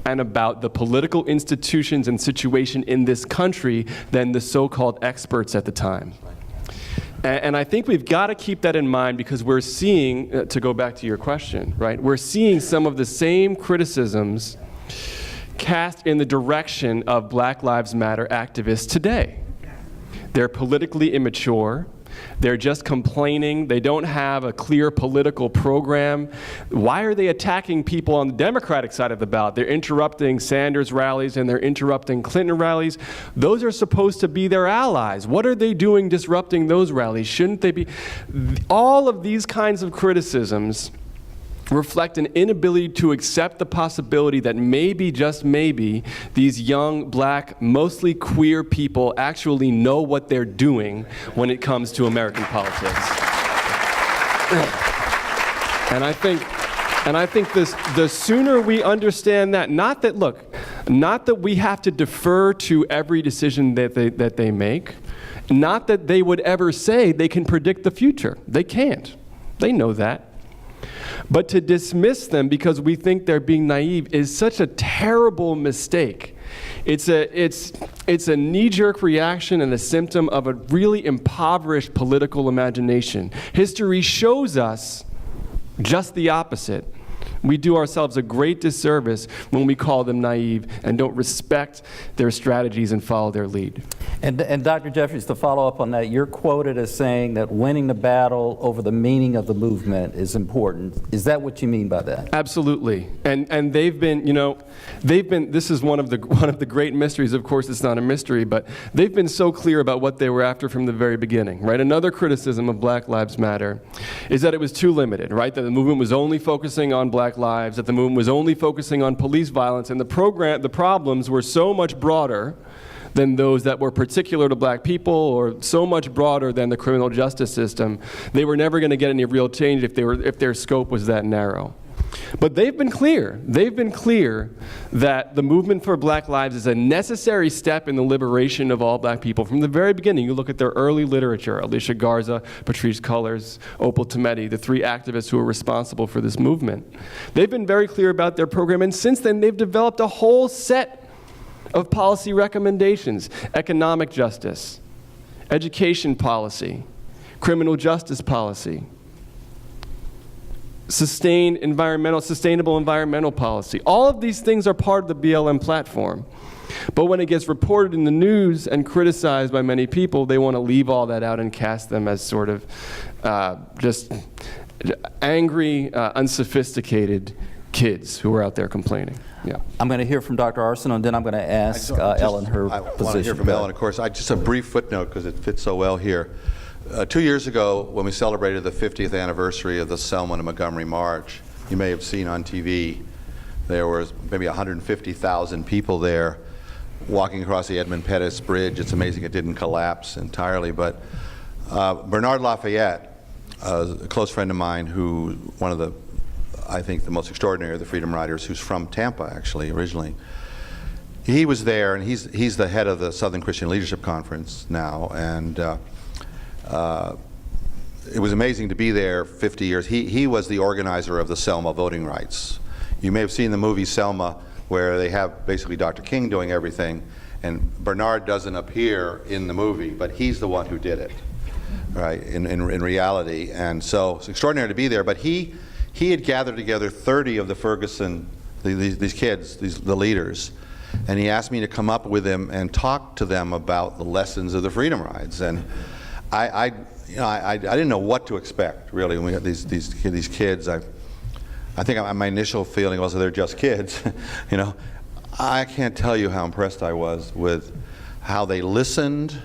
and about the political institutions and situation in this country than the so-called experts at the time. And I think we've got to keep that in mind, because we're seeing, to go back to your question, right? We're seeing some of the same criticisms cast in the direction of Black Lives Matter activists today. They're politically immature. They're just complaining. They don't have a clear political program. Why are they attacking people on the Democratic side of the ballot? They're interrupting Sanders rallies and they're interrupting Clinton rallies. Those are supposed to be their allies. What are they doing disrupting those rallies? Shouldn't they be? All of these kinds of criticisms reflect an inability to accept the possibility that maybe, just maybe, these young, black, mostly queer people actually know what they're doing when it comes to American politics. And I think the sooner we understand that, not that we have to defer to every decision that they make, not that they would ever say they can predict the future. They can't. They know that. But to dismiss them because we think they're being naive is such a terrible mistake. It's a knee-jerk reaction and a symptom of a really impoverished political imagination. History shows us just the opposite. We do ourselves a great disservice when we call them naive and don't respect their strategies and follow their lead. And Dr. Jeffries, to follow up on that, you're quoted as saying that winning the battle over the meaning of the movement is important. Is that what you mean by that? Absolutely. And they've been, this is one of the great mysteries. Of course, it's not a mystery, but they've been so clear about what they were after from the very beginning, right? Another criticism of Black Lives Matter is that it was too limited, right? That the movement was only focusing on Black lives, that the movement was only focusing on police violence, and the problems were so much broader than those that were particular to black people, or so much broader than the criminal justice system. They were never going to get any real change if their scope was that narrow. But they've been clear. They've been clear that the movement for Black lives is a necessary step in the liberation of all black people. From the very beginning, you look at their early literature, Alicia Garza, Patrisse Cullors, Opal Tometi, the three activists who were responsible for this movement. They've been very clear about their program, and since then they've developed a whole set of policy recommendations: economic justice, education policy, criminal justice policy, sustainable environmental policy. All of these things are part of the BLM platform. But when it gets reported in the news and criticized by many people, they want to leave all that out and cast them as sort of just angry, unsophisticated kids who are out there complaining. Yeah. I'm going to hear from Dr. Arsenault, and then I'm going to ask Ellen her position. I want to hear from Ellen, of course. Just a brief footnote, because it fits so well here. 2 years ago, when we celebrated the 50th anniversary of the Selma to Montgomery March, you may have seen on TV, there was maybe 150,000 people there walking across the Edmund Pettus Bridge. It's amazing it didn't collapse entirely. But Bernard Lafayette, a close friend of mine, who one of the, I think, the most extraordinary of the Freedom Riders, who's from Tampa, actually, originally. He was there, and he's the head of the Southern Christian Leadership Conference now, and it was amazing to be there 50 years. He was the organizer of the Selma voting rights. You may have seen the movie Selma, where they have basically Dr. King doing everything, and Bernard doesn't appear in the movie, but he's the one who did it, right, in reality. And so it's extraordinary to be there, but he had gathered together 30 of the Ferguson, these kids, the leaders, and he asked me to come up with him and talk to them about the lessons of the Freedom Rides. And I didn't know what to expect, really, when we had these kids. I think my initial feeling was that they're just kids. You know, I can't tell you how impressed I was with how they listened,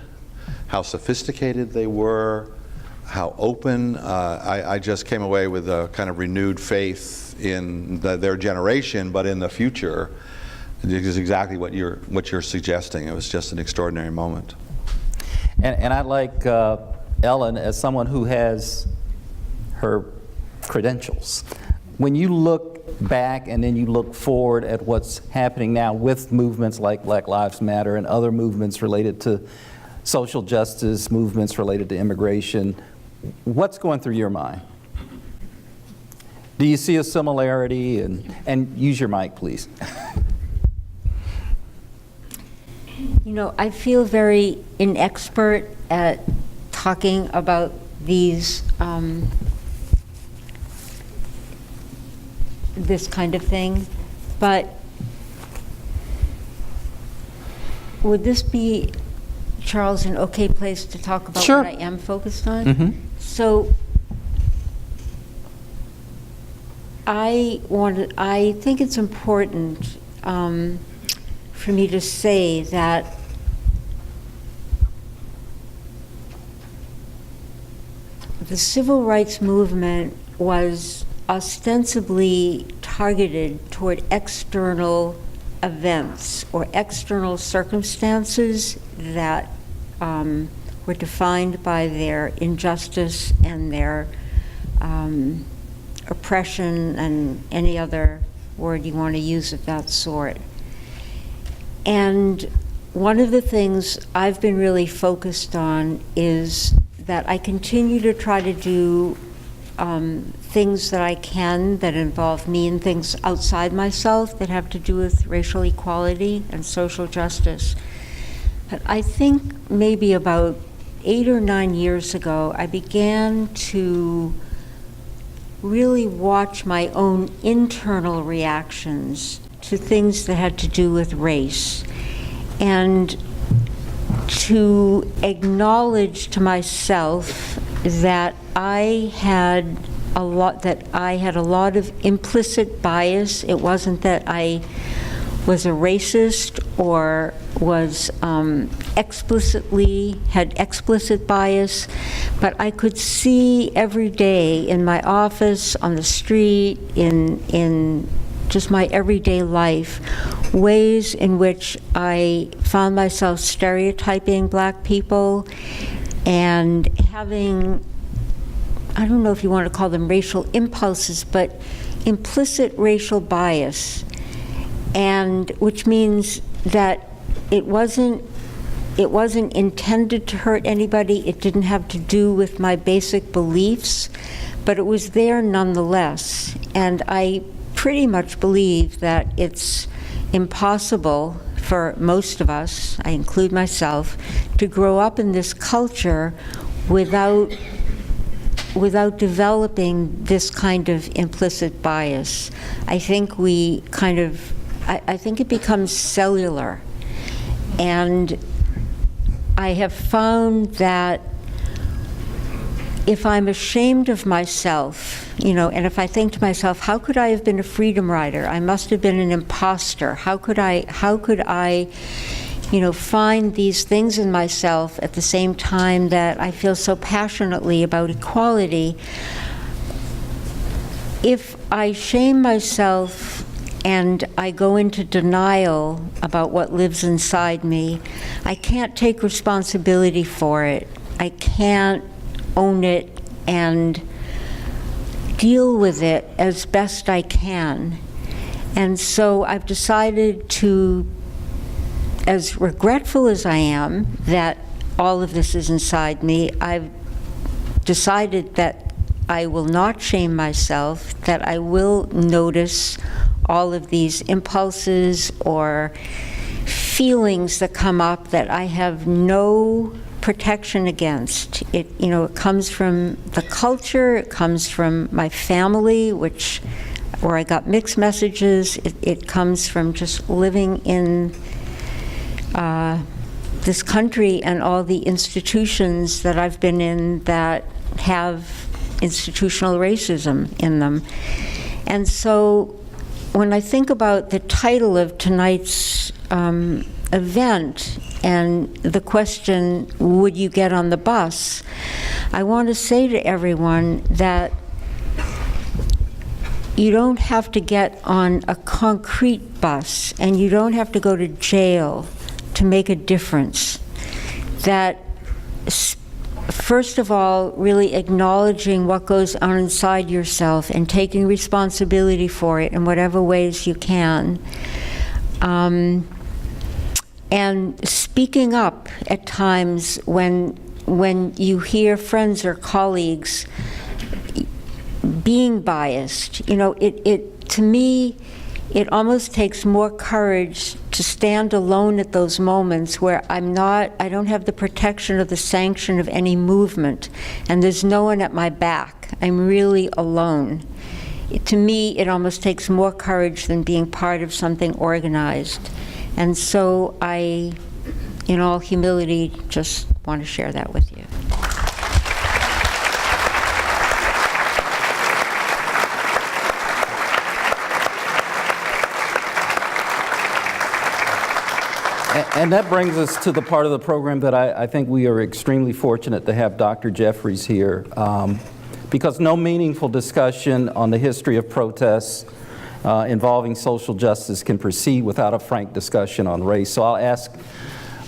how sophisticated they were, how open. I just came away with a kind of renewed faith in their generation, but in the future. It is exactly what you're suggesting. It was just an extraordinary moment. And I like Ellen as someone who has her credentials. When you look back and then you look forward at what's happening now with movements like Black Lives Matter and other movements related to social justice, movements related to immigration, what's going through your mind? Do you see a similarity? And use your mic, please. You know, I feel very inexpert at talking about these this kind of thing, but would this be, Charles, an okay place to talk about Sure. what I am focused on? Mm-hmm. So I think it's important for me to say that the civil rights movement was ostensibly targeted toward external events or external circumstances that were defined by their injustice and their oppression and any other word you want to use of that sort. And one of the things I've been really focused on is that I continue to try to do things that I can that involve me and things outside myself that have to do with racial equality and social justice. But I think maybe about 8 or 9 years ago, I began to really watch my own internal reactions to things that had to do with race, and to acknowledge to myself that I had a lot of implicit bias. It wasn't that I was a racist or was had explicit bias, but I could see every day in my office, on the street, in just my everyday life, ways in which I found myself stereotyping Black people and having, I don't know if you want to call them racial impulses, but implicit racial bias, and which means that it wasn't intended to hurt anybody. It didn't have to do with my basic beliefs, but it was there nonetheless. And I pretty much believe that it's impossible for most of us, I include myself, to grow up in this culture without without developing this kind of implicit bias, I think we kind of, I think it becomes cellular. And I have found that if I'm ashamed of myself, and if I think to myself, how could I have been a freedom rider? I must have been an imposter. How could I find these things in myself at the same time that I feel so passionately about equality? If I shame myself and I go into denial about what lives inside me, I can't take responsibility for it. I can't own it and deal with it as best I can. And so I've decided to, as regretful as I am that all of this is inside me, I've decided that I will not shame myself, that I will notice all of these impulses or feelings that come up that I have no protection against. It comes from the culture, it comes from my family, where I got mixed messages. It comes from just living in this country and all the institutions that I've been in that have institutional racism in them. And so when I think about the title of tonight's event and the question, would you get on the bus? I want to say to everyone that you don't have to get on a concrete bus and you don't have to go to jail to make a difference. That first of all, really acknowledging what goes on inside yourself and taking responsibility for it in whatever ways you can. And speaking up at times when you hear friends or colleagues being biased. To me, it almost takes more courage to stand alone at those moments where I don't have the protection or the sanction of any movement, and there's no one at my back. I'm really alone. To me, it almost takes more courage than being part of something organized. And so I, in all humility, just want to share that with you. And that brings us to the part of the program that I think we are extremely fortunate to have Dr. Jeffries here, because no meaningful discussion on the history of protests involving social justice can proceed without a frank discussion on race. So I'll ask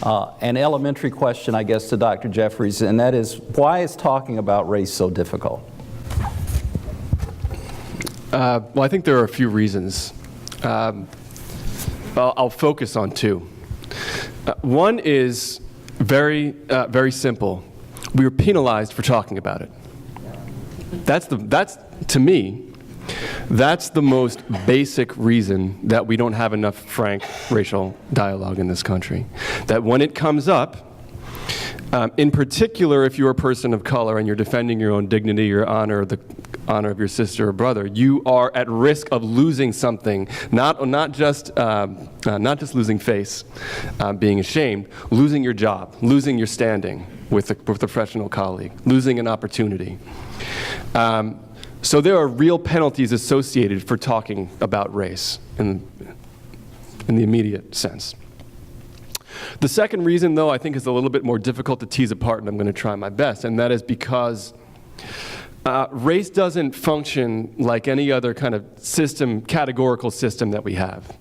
an elementary question, I guess, to Dr. Jeffries, and that is, why is talking about race so difficult? Well, I think there are a few reasons. I'll focus on two. One is very simple. We were penalized for talking about it. To me, that's the most basic reason that we don't have enough frank racial dialogue in this country. That when it comes up, in particular if you're a person of color and you're defending your own dignity, your honor, the honor of your sister or brother, you are at risk of losing something, not just losing face, being ashamed, losing your job, losing your standing with a professional colleague, losing an opportunity. So there are real penalties associated for talking about race in the immediate sense. The second reason, though, I think is a little bit more difficult to tease apart, and I'm going to try my best, and that is because race doesn't function like any other kind of system, categorical system that we have.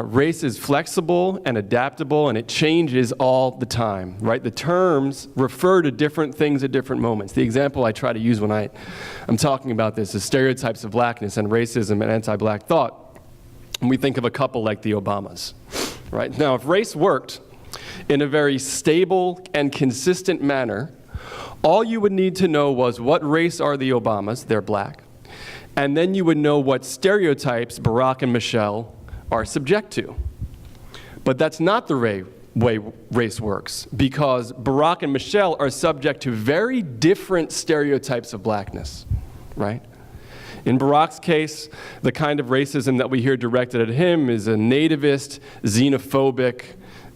Race is flexible and adaptable, and it changes all the time, right? The terms refer to different things at different moments. The example I try to use when I'm talking about this is stereotypes of blackness and racism and anti-black thought. And we think of a couple like the Obamas, right? Now, if race worked in a very stable and consistent manner, all you would need to know was what race are the Obamas, they're black, and then you would know what stereotypes Barack and Michelle are subject to. But that's not the way race works, because Barack and Michelle are subject to very different stereotypes of blackness, right? In Barack's case, the kind of racism that we hear directed at him is a nativist, xenophobic,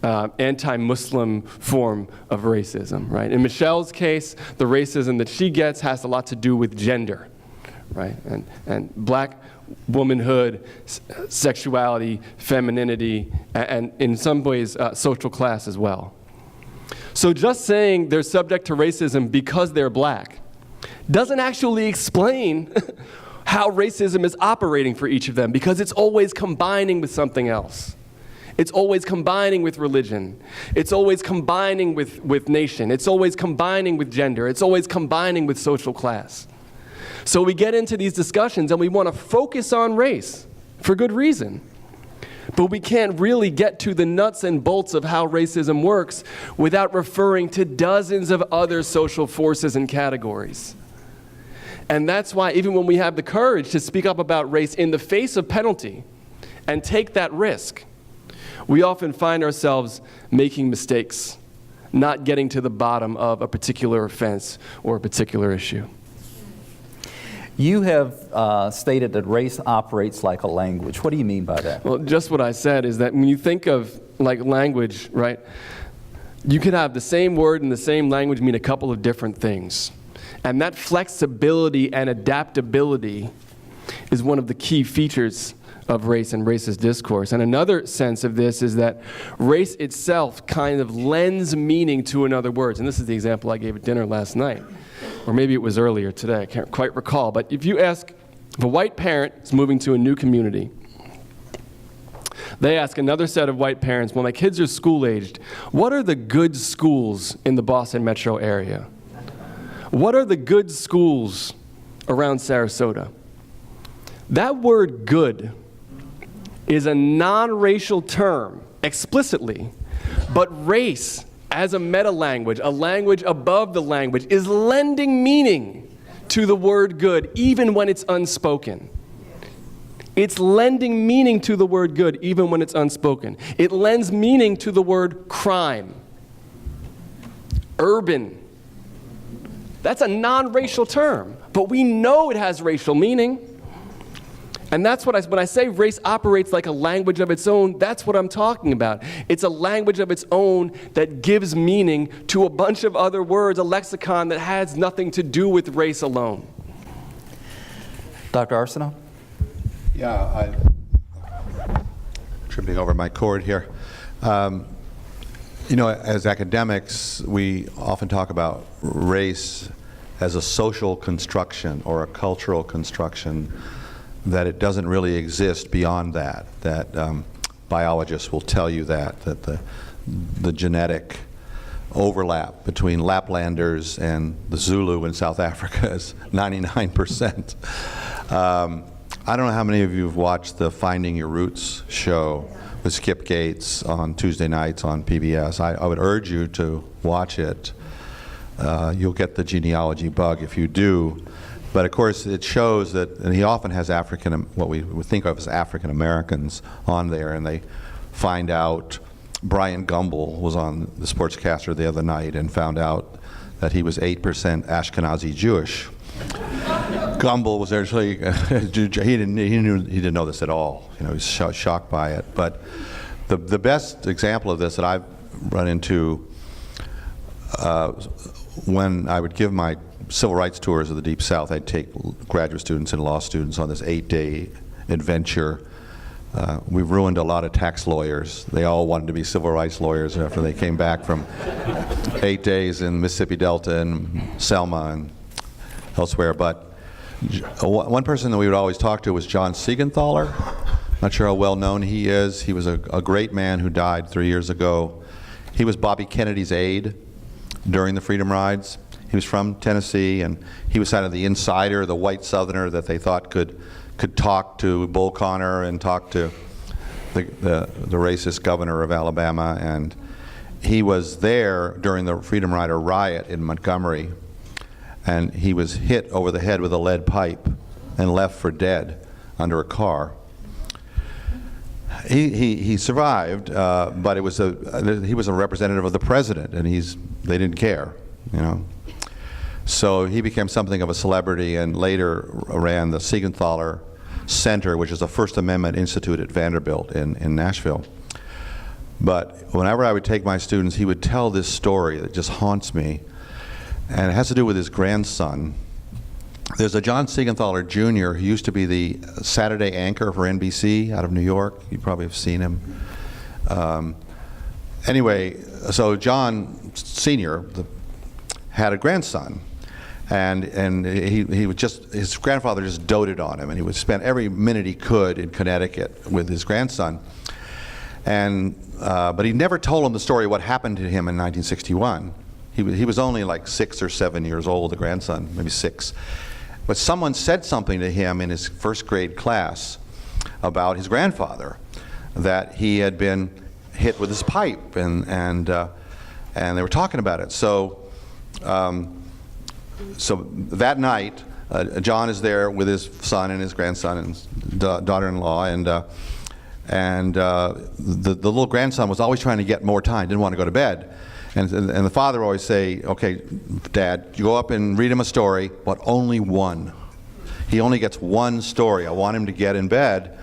anti-Muslim form of racism, right? In Michelle's case, the racism that she gets has a lot to do with gender, right? And black womanhood, sexuality, femininity, and in some ways, social class as well. So just saying they're subject to racism because they're black doesn't actually explain how racism is operating for each of them, because it's always combining with something else. It's always combining with religion. It's always combining with nation. It's always combining with gender. It's always combining with social class. So we get into these discussions and we want to focus on race for good reason. But we can't really get to the nuts and bolts of how racism works without referring to dozens of other social forces and categories. And that's why even when we have the courage to speak up about race in the face of penalty and take that risk, we often find ourselves making mistakes, not getting to the bottom of a particular offense or a particular issue. You have stated that race operates like a language. What do you mean by that? Well, just what I said is that when you think of like language, right, you could have the same word in the same language mean a couple of different things. And that flexibility and adaptability is one of the key features of race and racist discourse. And another sense of this is that race itself kind of lends meaning to another words. And this is the example I gave at dinner last night. Or maybe it was earlier today, I can't quite recall. But if you ask, if a white parent is moving to a new community, they ask another set of white parents, when my kids are school-aged, what are the good schools in the Boston metro area? What are the good schools around Sarasota? That word good is a non-racial term explicitly, but race as a meta-language, a language above the language, is lending meaning to the word good even when it's unspoken. It's lending meaning to the word good even when it's unspoken. It lends meaning to the word crime, urban. That's a non-racial term, but we know it has racial meaning. And that's what when I say race operates like a language of its own, that's what I'm talking about. It's a language of its own that gives meaning to a bunch of other words, a lexicon that has nothing to do with race alone. Dr. Arsenault? Yeah, I'm tripping over my cord here. You know, as academics, we often talk about race as a social construction or a cultural construction, that it doesn't really exist beyond that, biologists will tell you that the genetic overlap between Laplanders and the Zulu in South Africa is 99%. I don't know how many of you have watched the Finding Your Roots show with Skip Gates on Tuesday nights on PBS. I would urge you to watch it. You'll get the genealogy bug if you do. But of course, it shows that, and he often has what we would think of as African Americans on there, and they find out Brian Gumbel was on the Sportscaster the other night and found out that he was 8% Ashkenazi Jewish. Gumbel was actually, he didn't know this at all. You know, he was shocked by it. But the best example of this that I've run into when I would give my civil rights tours of the Deep South, I'd take graduate students and law students on this 8-day adventure. We've ruined a lot of tax lawyers. They all wanted to be civil rights lawyers after they came back from 8 days in Mississippi Delta and Selma and elsewhere. But one person that we would always talk to was John Siegenthaler. Not sure how well known he is. He was a great man who died 3 years ago. He was Bobby Kennedy's aide during the Freedom Rides. He was from Tennessee, and he was kind of the insider, the white Southerner that they thought could talk to Bull Connor and talk to the racist governor of Alabama. And he was there during the Freedom Rider riot in Montgomery, and he was hit over the head with a lead pipe and left for dead under a car. He survived, but he was a representative of the president, and they didn't care, you know. So he became something of a celebrity, and later ran the Siegenthaler Center, which is a First Amendment institute at Vanderbilt in Nashville. But whenever I would take my students, he would tell this story that just haunts me, and it has to do with his grandson. There's a John Siegenthaler Jr. who used to be the Saturday anchor for NBC out of New York. You probably have seen him. Anyway, so John Sr. had a grandson, and he would his grandfather just doted on him, and he would spend every minute he could in Connecticut with his grandson. And but he never told him the story of what happened to him in 1961. He was only like 6 or 7 years old, the grandson, maybe 6. But someone said something to him in his first grade class about his grandfather, that he had been hit with his pipe, and they were talking about it. So that night, John is there with his son and his grandson and daughter-in-law, and the little grandson was always trying to get more time, didn't want to go to bed. And the father would always say, okay, Dad, you go up and read him a story, but only one. He only gets one story. I want him to get in bed.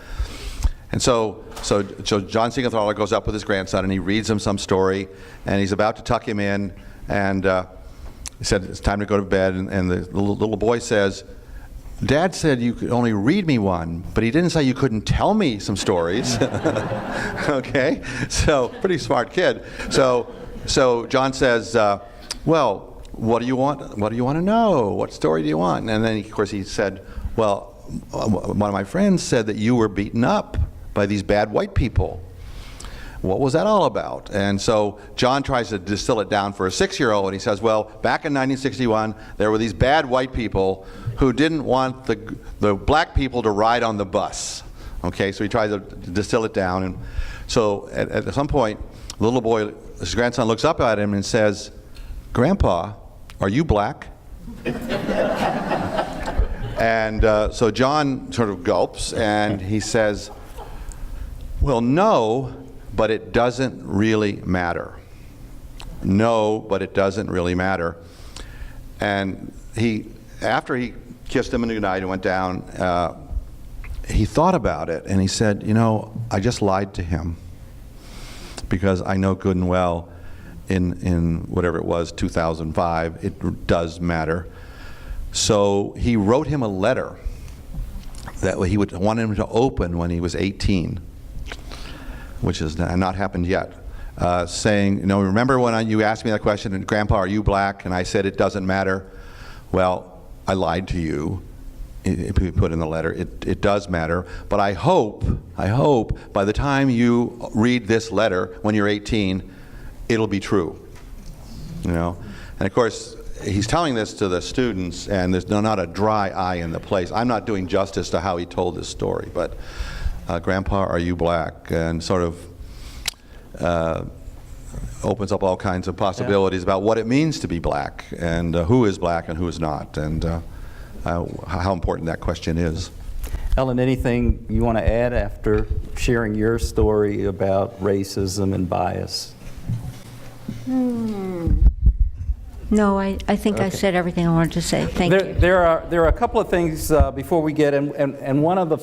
And so John Siegenthaler goes up with his grandson, and he reads him some story, and he's about to tuck him in, and he said, it's time to go to bed, and the little boy says, Dad said you could only read me one, but he didn't say you couldn't tell me some stories. Okay? So, pretty smart kid. So John says, well, what do you want? What do you want to know? What story do you want? And then, of course, he said, well, one of my friends said that you were beaten up by these bad white people. What was that all about? And so John tries to distill it down for a 6-year-old, and he says, well, back in 1961, there were these bad white people who didn't want the black people to ride on the bus. Okay, so he tries to distill it down, and so at some point, the little boy, his grandson, looks up at him and says, Grandpa, are you black? And so John sort of gulps, and he says, well, no, but it doesn't really matter. No, but it doesn't really matter. And after he kissed him goodnight and went down, he thought about it, and he said, you know, I just lied to him, because I know good and well in whatever it was, 2005, it does matter. So he wrote him a letter that he would want him to open when he was 18, which has not happened yet, saying, you know, remember when you asked me that question, Grandpa, are you black? And I said, it doesn't matter. Well, I lied to you. If we put in the letter, it does matter, but I hope by the time you read this letter when you're 18, it'll be true, you know. And of course, he's telling this to the students, and there's not a dry eye in the place. I'm not doing justice to how he told this story, but Grandpa, are you black? And sort of opens up all kinds of possibilities about what it means to be black, and who is black and who is not, and how important that question is. Ellen, anything you want to add after sharing your story about racism and bias? No, I think I said everything I wanted to say. Thank you. There are a couple of things before we get, and one of the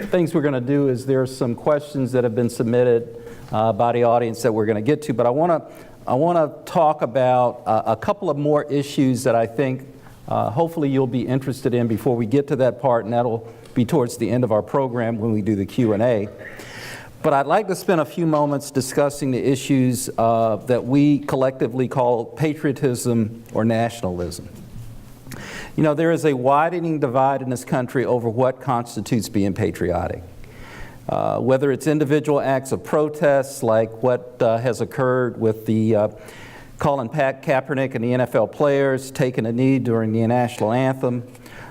things we're going to do is there are some questions that have been submitted by the audience that we're going to get to, but I want to talk about a couple of more issues that I think hopefully you'll be interested in before we get to that part, and that'll be towards the end of our program when we do the Q&A. But I'd like to spend a few moments discussing the issues that we collectively call patriotism or nationalism. You know, there is a widening divide in this country over what constitutes being patriotic. Whether it's individual acts of protest, like what has occurred with the Colin Kaepernick and the NFL players taking a knee during the national anthem,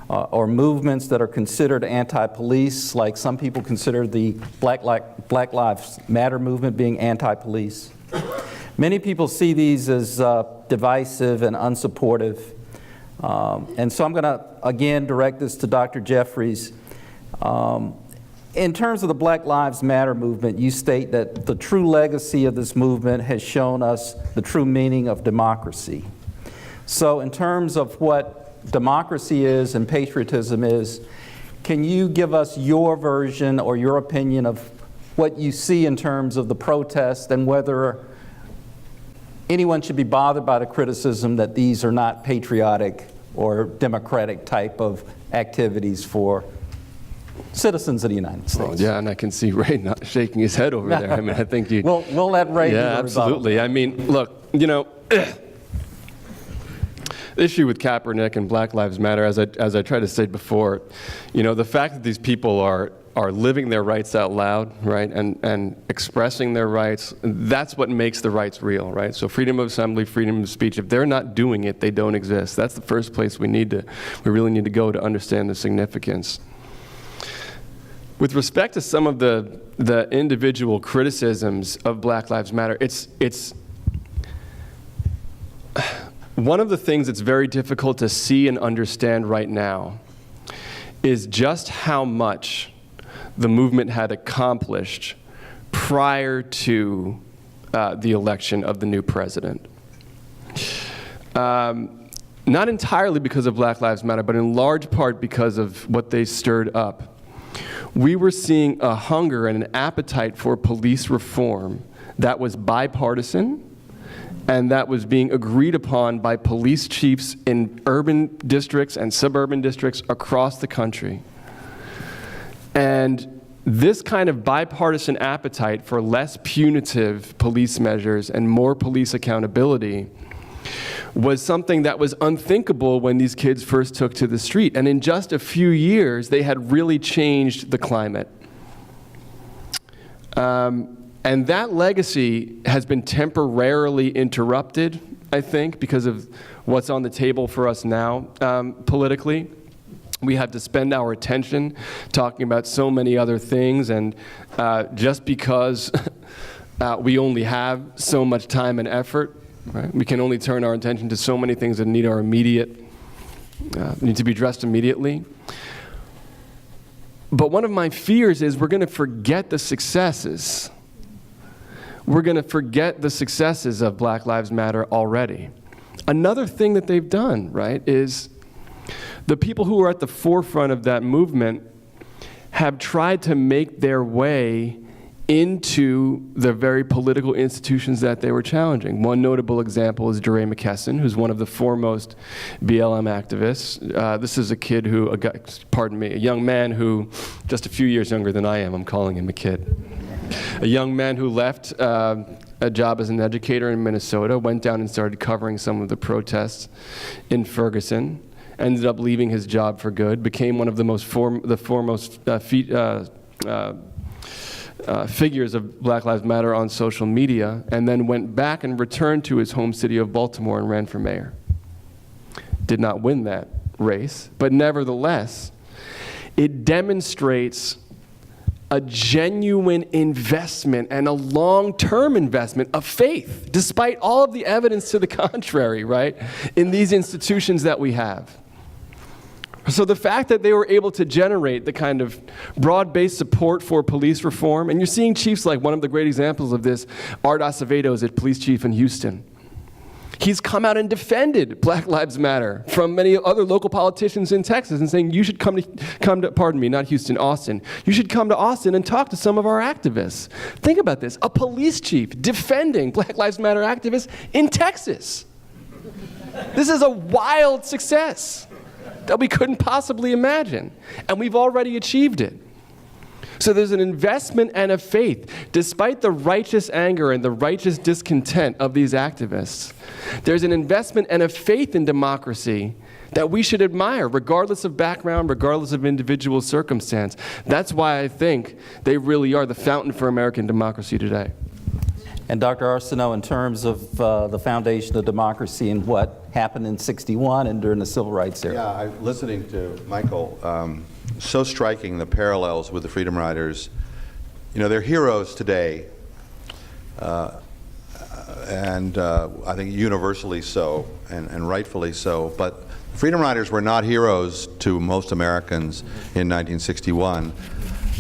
or movements that are considered anti-police, like some people consider the Black Lives Matter movement being anti-police. Many people see these as divisive and unsupportive. And so I'm going to, again, direct this to Dr. Jeffries. In terms of the Black Lives Matter movement, you state that the true legacy of this movement has shown us the true meaning of democracy. So in terms of what democracy is and patriotism is, can you give us your version or your opinion of what you see in terms of the protest and whether anyone should be bothered by the criticism that these are not patriotic or democratic type of activities for citizens of the United States? Well, yeah, and I can see Ray not shaking his head over there. I mean, I think you... We'll let Ray do the Yeah, rebuttal. absolutely. I mean, look, you know, the issue with Kaepernick and Black Lives Matter, as I tried to say before, you know, the fact that these people are living their rights out loud, right, and expressing their rights, that's what makes the rights real, right? So freedom of assembly, freedom of speech, if they're not doing it, they don't exist. That's the first place we really need to go to understand the significance. With respect to some of the individual criticisms of Black Lives Matter, it's one of the things that's very difficult to see and understand right now is just how much the movement had accomplished prior to the election of the new president. Not entirely because of Black Lives Matter, but in large part because of what they stirred up. We were seeing a hunger and an appetite for police reform that was bipartisan and that was being agreed upon by police chiefs in urban districts and suburban districts across the country. And this kind of bipartisan appetite for less punitive police measures and more police accountability was something that was unthinkable when these kids first took to the street. And in just a few years, they had really changed the climate. And that legacy has been temporarily interrupted, I think, because of what's on the table for us now politically. We have to spend our attention talking about so many other things, and just because we only have so much time and effort, right, we can only turn our attention to so many things that need our need to be addressed immediately. But one of my fears is we're going to forget the successes. We're going to forget the successes of Black Lives Matter already. Another thing that they've done, right, is the people who are at the forefront of that movement have tried to make their way into the very political institutions that they were challenging. One notable example is DeRay McKesson, who's one of the foremost BLM activists. This is a kid who, a young man who, just a few years younger than I am, I'm calling him a kid. A young man who left a job as an educator in Minnesota, went down and started covering some of the protests in Ferguson, ended up leaving his job for good, became one of the foremost figures of Black Lives Matter on social media, and then went back and returned to his home city of Baltimore and ran for mayor. Did not win that race, but nevertheless, it demonstrates a genuine investment and a long-term investment of faith, despite all of the evidence to the contrary, right, in these institutions that we have. So the fact that they were able to generate the kind of broad-based support for police reform, and you're seeing chiefs like one of the great examples of this, Art Acevedo is a police chief in Houston. He's come out and defended Black Lives Matter from many other local politicians in Texas and saying, you should come to, pardon me, not Houston, Austin. You should come to Austin and talk to some of our activists. Think about this, a police chief defending Black Lives Matter activists in Texas. This is a wild success that we couldn't possibly imagine, and we've already achieved it. So there's an investment and a faith, despite the righteous anger and the righteous discontent of these activists. There's an investment and a faith in democracy that we should admire, regardless of background, regardless of individual circumstance. That's why I think they really are the fountain for American democracy today. And Dr. Arsenault, in terms of the foundation of democracy and what happened in '61 and during the Civil Rights era. Yeah, listening to Michael, so striking the parallels with the Freedom Riders. You know, they're heroes today, and I think universally so, and rightfully so. But Freedom Riders were not heroes to most Americans in 1961.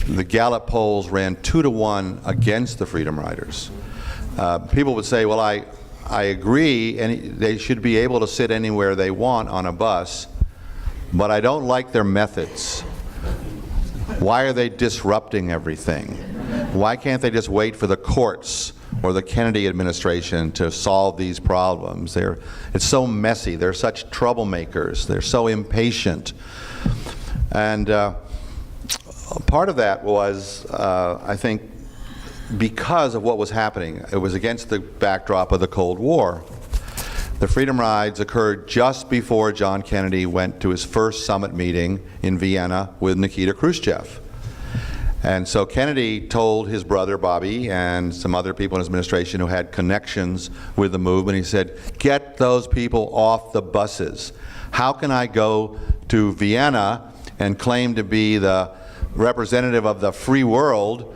the Gallup polls ran 2-to-1 against the Freedom Riders. People would say, well, I agree, and they should be able to sit anywhere they want on a bus, but I don't like their methods. Why are they disrupting everything? Why can't they just wait for the courts or the Kennedy administration to solve these problems? It's so messy. They're such troublemakers. They're so impatient. And part of that was, I think, because of what was happening. It was against the backdrop of the Cold War. The Freedom Rides occurred just before John Kennedy went to his first summit meeting in Vienna with Nikita Khrushchev. And so Kennedy told his brother Bobby and some other people in his administration who had connections with the movement, he said, get those people off the buses. How can I go to Vienna and claim to be the representative of the free world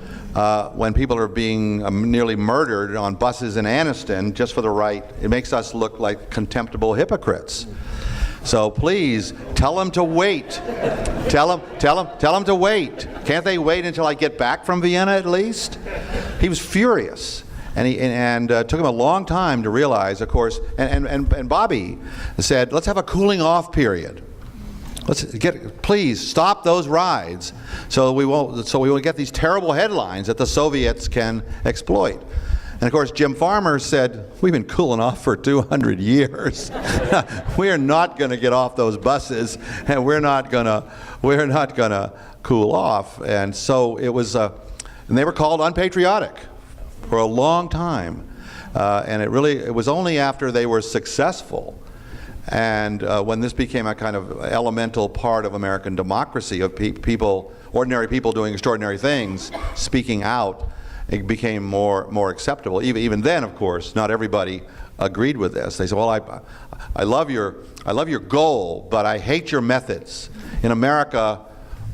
when people are being nearly murdered on buses in Anniston just for the right? It makes us look like contemptible hypocrites. So please, tell them to wait. Tell them to wait. Can't they wait until I get back from Vienna at least? He was furious. And took him a long time to realize, of course, and Bobby said, let's have a cooling off period. Please stop those rides so we won't get these terrible headlines that the Soviets can exploit. And of course, Jim Farmer said, we've been cooling off for 200 years. We are not going to get off those buses, and we're not going to cool off. And so it was, and they were called unpatriotic for a long time. And it was only after they were successful and when this became a kind of elemental part of American democracy, of ordinary people doing extraordinary things, speaking out, it became more acceptable. Even then, of course, not everybody agreed with this. They said, well, I love your goal, but I hate your methods. In America,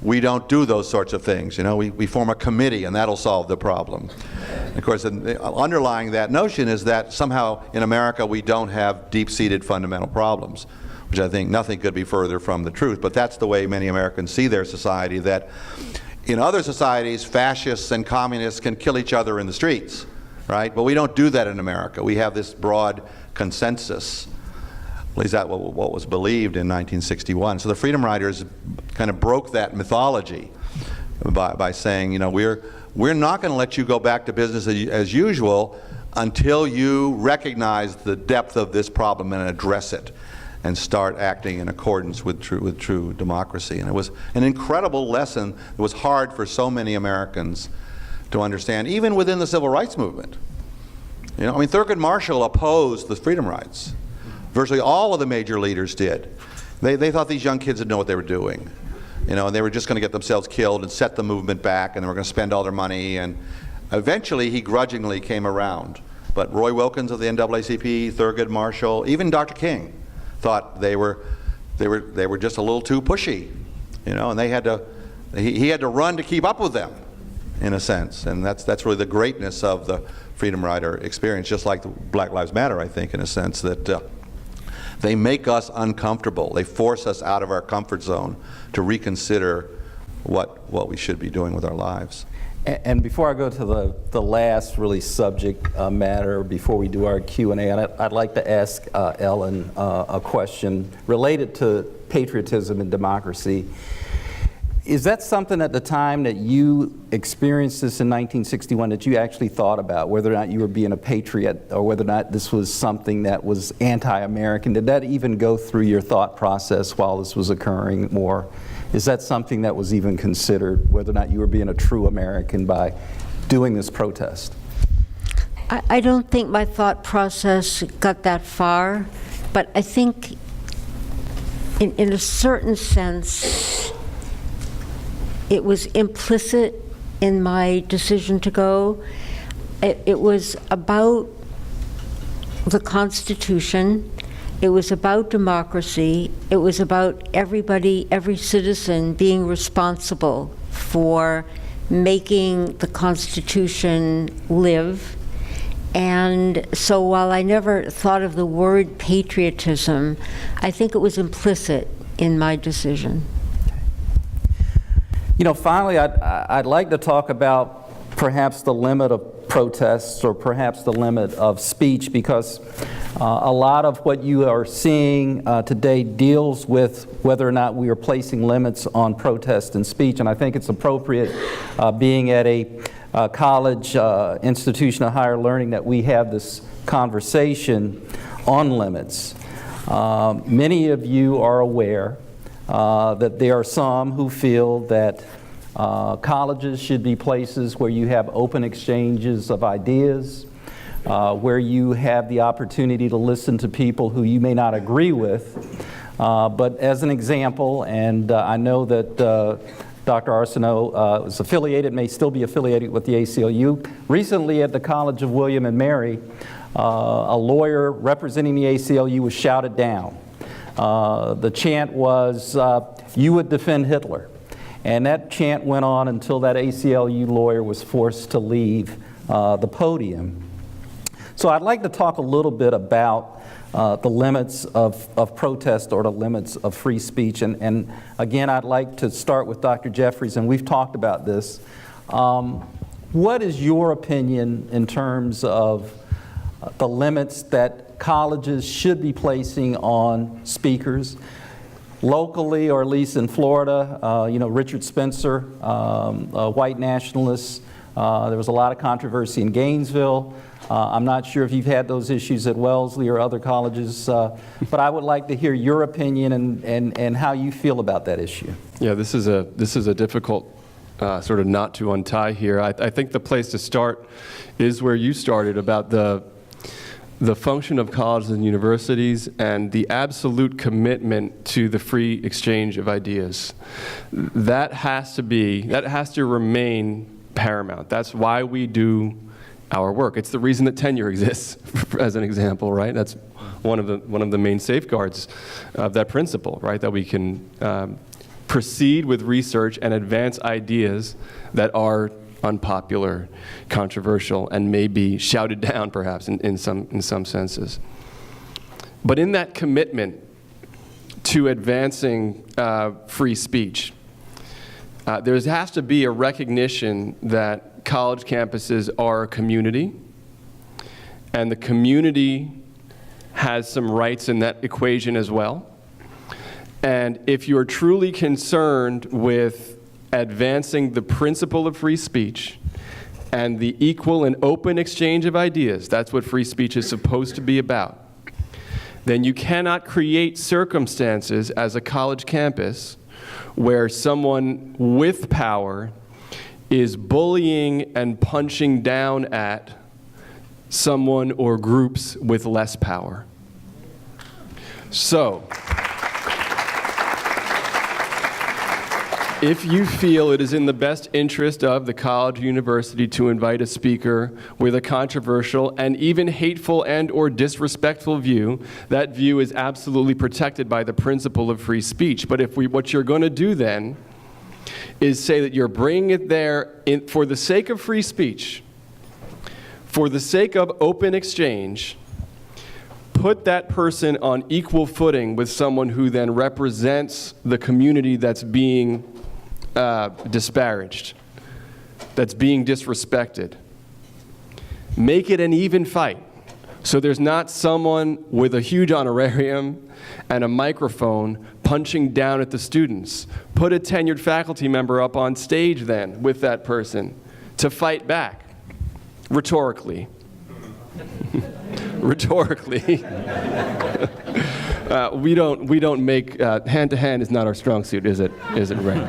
we don't do those sorts of things. You know, we form a committee and that'll solve the problem. And of course, underlying that notion is that somehow in America we don't have deep-seated fundamental problems, which I think nothing could be further from the truth. But that's the way many Americans see their society, that in other societies, fascists and communists can kill each other in the streets, right? But we don't do that in America. We have this broad consensus. At least that's what was believed in 1961. So the Freedom Riders kind of broke that mythology by saying, you know, we're not going to let you go back to business as usual until you recognize the depth of this problem and address it and start acting in accordance with true democracy. And it was an incredible lesson that was hard for so many Americans to understand, even within the civil rights movement. You know, I mean, Thurgood Marshall opposed the Freedom Rides. Virtually all of the major leaders did. They thought these young kids didn't know what they were doing. You know, and they were just going to get themselves killed and set the movement back, and they were going to spend all their money. And eventually, he grudgingly came around. But Roy Wilkins of the NAACP, Thurgood Marshall, even Dr. King, thought they were just a little too pushy. You know, and he had to run to keep up with them, in a sense. And that's really the greatness of the Freedom Rider experience, just like the Black Lives Matter, I think, in a sense, that they make us uncomfortable. They force us out of our comfort zone to reconsider what we should be doing with our lives. And before I go to the last really subject matter, before we do our Q&A, I'd like to ask Ellen a question related to patriotism and democracy. Is that something at the time that you experienced this in 1961 that you actually thought about, whether or not you were being a patriot or whether or not this was something that was anti-American? Did that even go through your thought process while this was occurring, or is that something that was even considered, whether or not you were being a true American by doing this protest? I don't think my thought process got that far, but I think in a certain sense, it was implicit in my decision to go. It was about the Constitution. It was about democracy. It was about everybody, every citizen being responsible for making the Constitution live. And so while I never thought of the word patriotism, I think it was implicit in my decision. You know, finally, I'd like to talk about perhaps the limit of protests or perhaps the limit of speech, because a lot of what you are seeing today deals with whether or not we are placing limits on protest and speech. And I think it's appropriate, being at a college institution of higher learning, that we have this conversation on limits. Many of you are aware that there are some who feel that colleges should be places where you have open exchanges of ideas, where you have the opportunity to listen to people who you may not agree with. But as an example, and I know that Dr. Arsenault is affiliated, may still be affiliated with the ACLU. Recently at the College of William and Mary, a lawyer representing the ACLU was shouted down. The chant was, "You would defend Hitler." And that chant went on until that ACLU lawyer was forced to leave the podium. So I'd like to talk a little bit about the limits of protest or the limits of free speech. And again, I'd like to start with Dr. Jeffries, and we've talked about this. What is your opinion in terms of the limits that colleges should be placing on speakers? Locally, or at least in Florida, you know, Richard Spencer, a white nationalist, there was a lot of controversy in Gainesville. I'm not sure if you've had those issues at Wellesley or other colleges, but I would like to hear your opinion and how you feel about that issue. Yeah, this is a difficult sort of knot to untie here. I think the place to start is where you started, about the function of colleges and universities and the absolute commitment to the free exchange of ideas. That has to remain paramount. That's why we do our work. It's the reason that tenure exists, as an example, right? That's one of the main safeguards of that principle, right? That we can proceed with research and advance ideas that are unpopular, controversial, and may be shouted down, perhaps, in some senses. But in that commitment to advancing free speech, there has to be a recognition that college campuses are a community, and the community has some rights in that equation as well. And if you're truly concerned with advancing the principle of free speech and the equal and open exchange of ideas, that's what free speech is supposed to be about, then you cannot create circumstances as a college campus where someone with power is bullying and punching down at someone or groups with less power. So, if you feel it is in the best interest of the college or university to invite a speaker with a controversial and even hateful and or disrespectful view, that view is absolutely protected by the principle of free speech. But what you're going to do then is say that you're bringing it there for the sake of free speech, for the sake of open exchange, put that person on equal footing with someone who then represents the community that's being disparaged, that's being disrespected. Make it an even fight. So there's not someone with a huge honorarium and a microphone punching down at the students. Put a tenured faculty member up on stage then with that person to fight back, rhetorically. Rhetorically. We don't make, hand-to-hand is not our strong suit, is it, Ray?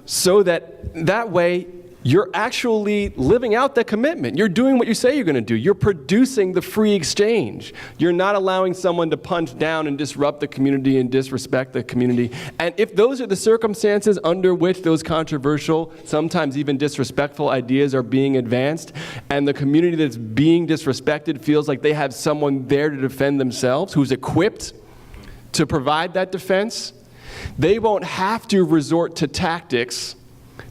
So that way, you're actually living out that commitment. You're doing what you say you're going to do. You're producing the free exchange. You're not allowing someone to punch down and disrupt the community and disrespect the community. And if those are the circumstances under which those controversial, sometimes even disrespectful ideas are being advanced, and the community that's being disrespected feels like they have someone there to defend themselves, who's equipped to provide that defense, they won't have to resort to tactics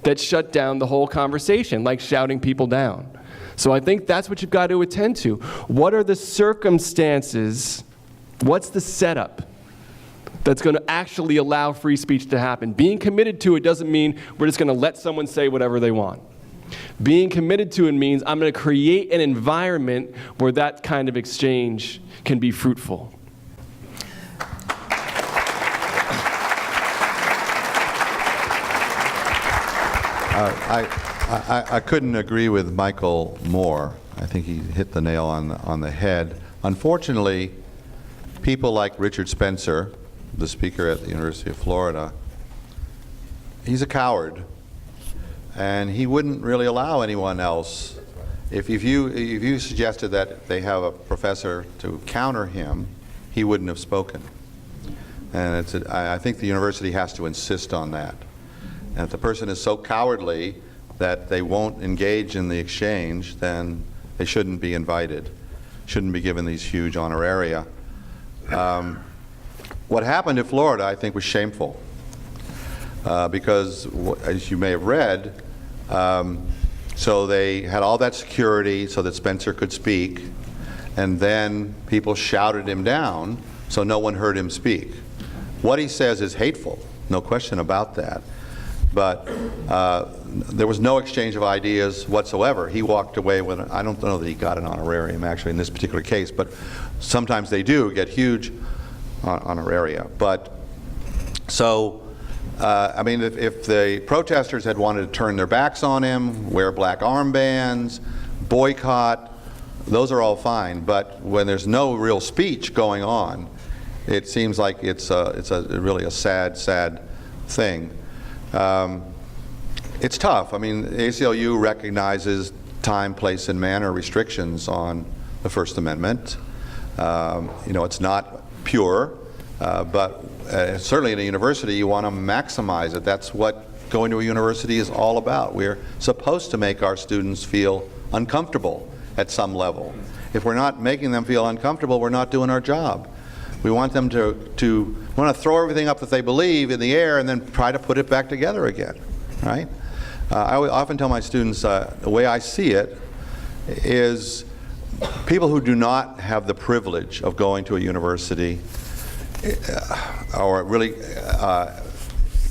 that shut down the whole conversation, like shouting people down. So I think that's what you've got to attend to. What are the circumstances? What's the setup that's going to actually allow free speech to happen. Being committed to it doesn't mean we're just going to let someone say whatever they want. Being committed to it means I'm going to create an environment where that kind of exchange can be fruitful. I couldn't agree with Michael more. I think he hit the nail on the head. Unfortunately, people like Richard Spencer, the speaker at the University of Florida, he's a coward, and he wouldn't really allow anyone else. If you suggested that they have a professor to counter him, he wouldn't have spoken. And I think the university has to insist on that. And if the person is so cowardly that they won't engage in the exchange, then they shouldn't be invited, shouldn't be given these huge honoraria. What happened in Florida, I think, was shameful. Because, as you may have read, so they had all that security so that Spencer could speak, and then people shouted him down so no one heard him speak. What he says is hateful, no question about that. But there was no exchange of ideas whatsoever. He walked away with, I don't know that he got an honorarium actually in this particular case, but sometimes they do get huge honoraria. But so, I mean, if the protesters had wanted to turn their backs on him, wear black armbands, boycott, those are all fine. But when there's no real speech going on, it seems like it's really a sad thing. It's tough. I mean, ACLU recognizes time, place, and manner restrictions on the First Amendment. You know, it's not pure, but certainly in a university you want to maximize it. That's what going to a university is all about. We're supposed to make our students feel uncomfortable at some level. If we're not making them feel uncomfortable, we're not doing our job. We want them to want to throw everything up that they believe in the air and then try to put it back together again, right? I often tell my students the way I see it is people who do not have the privilege of going to a university or really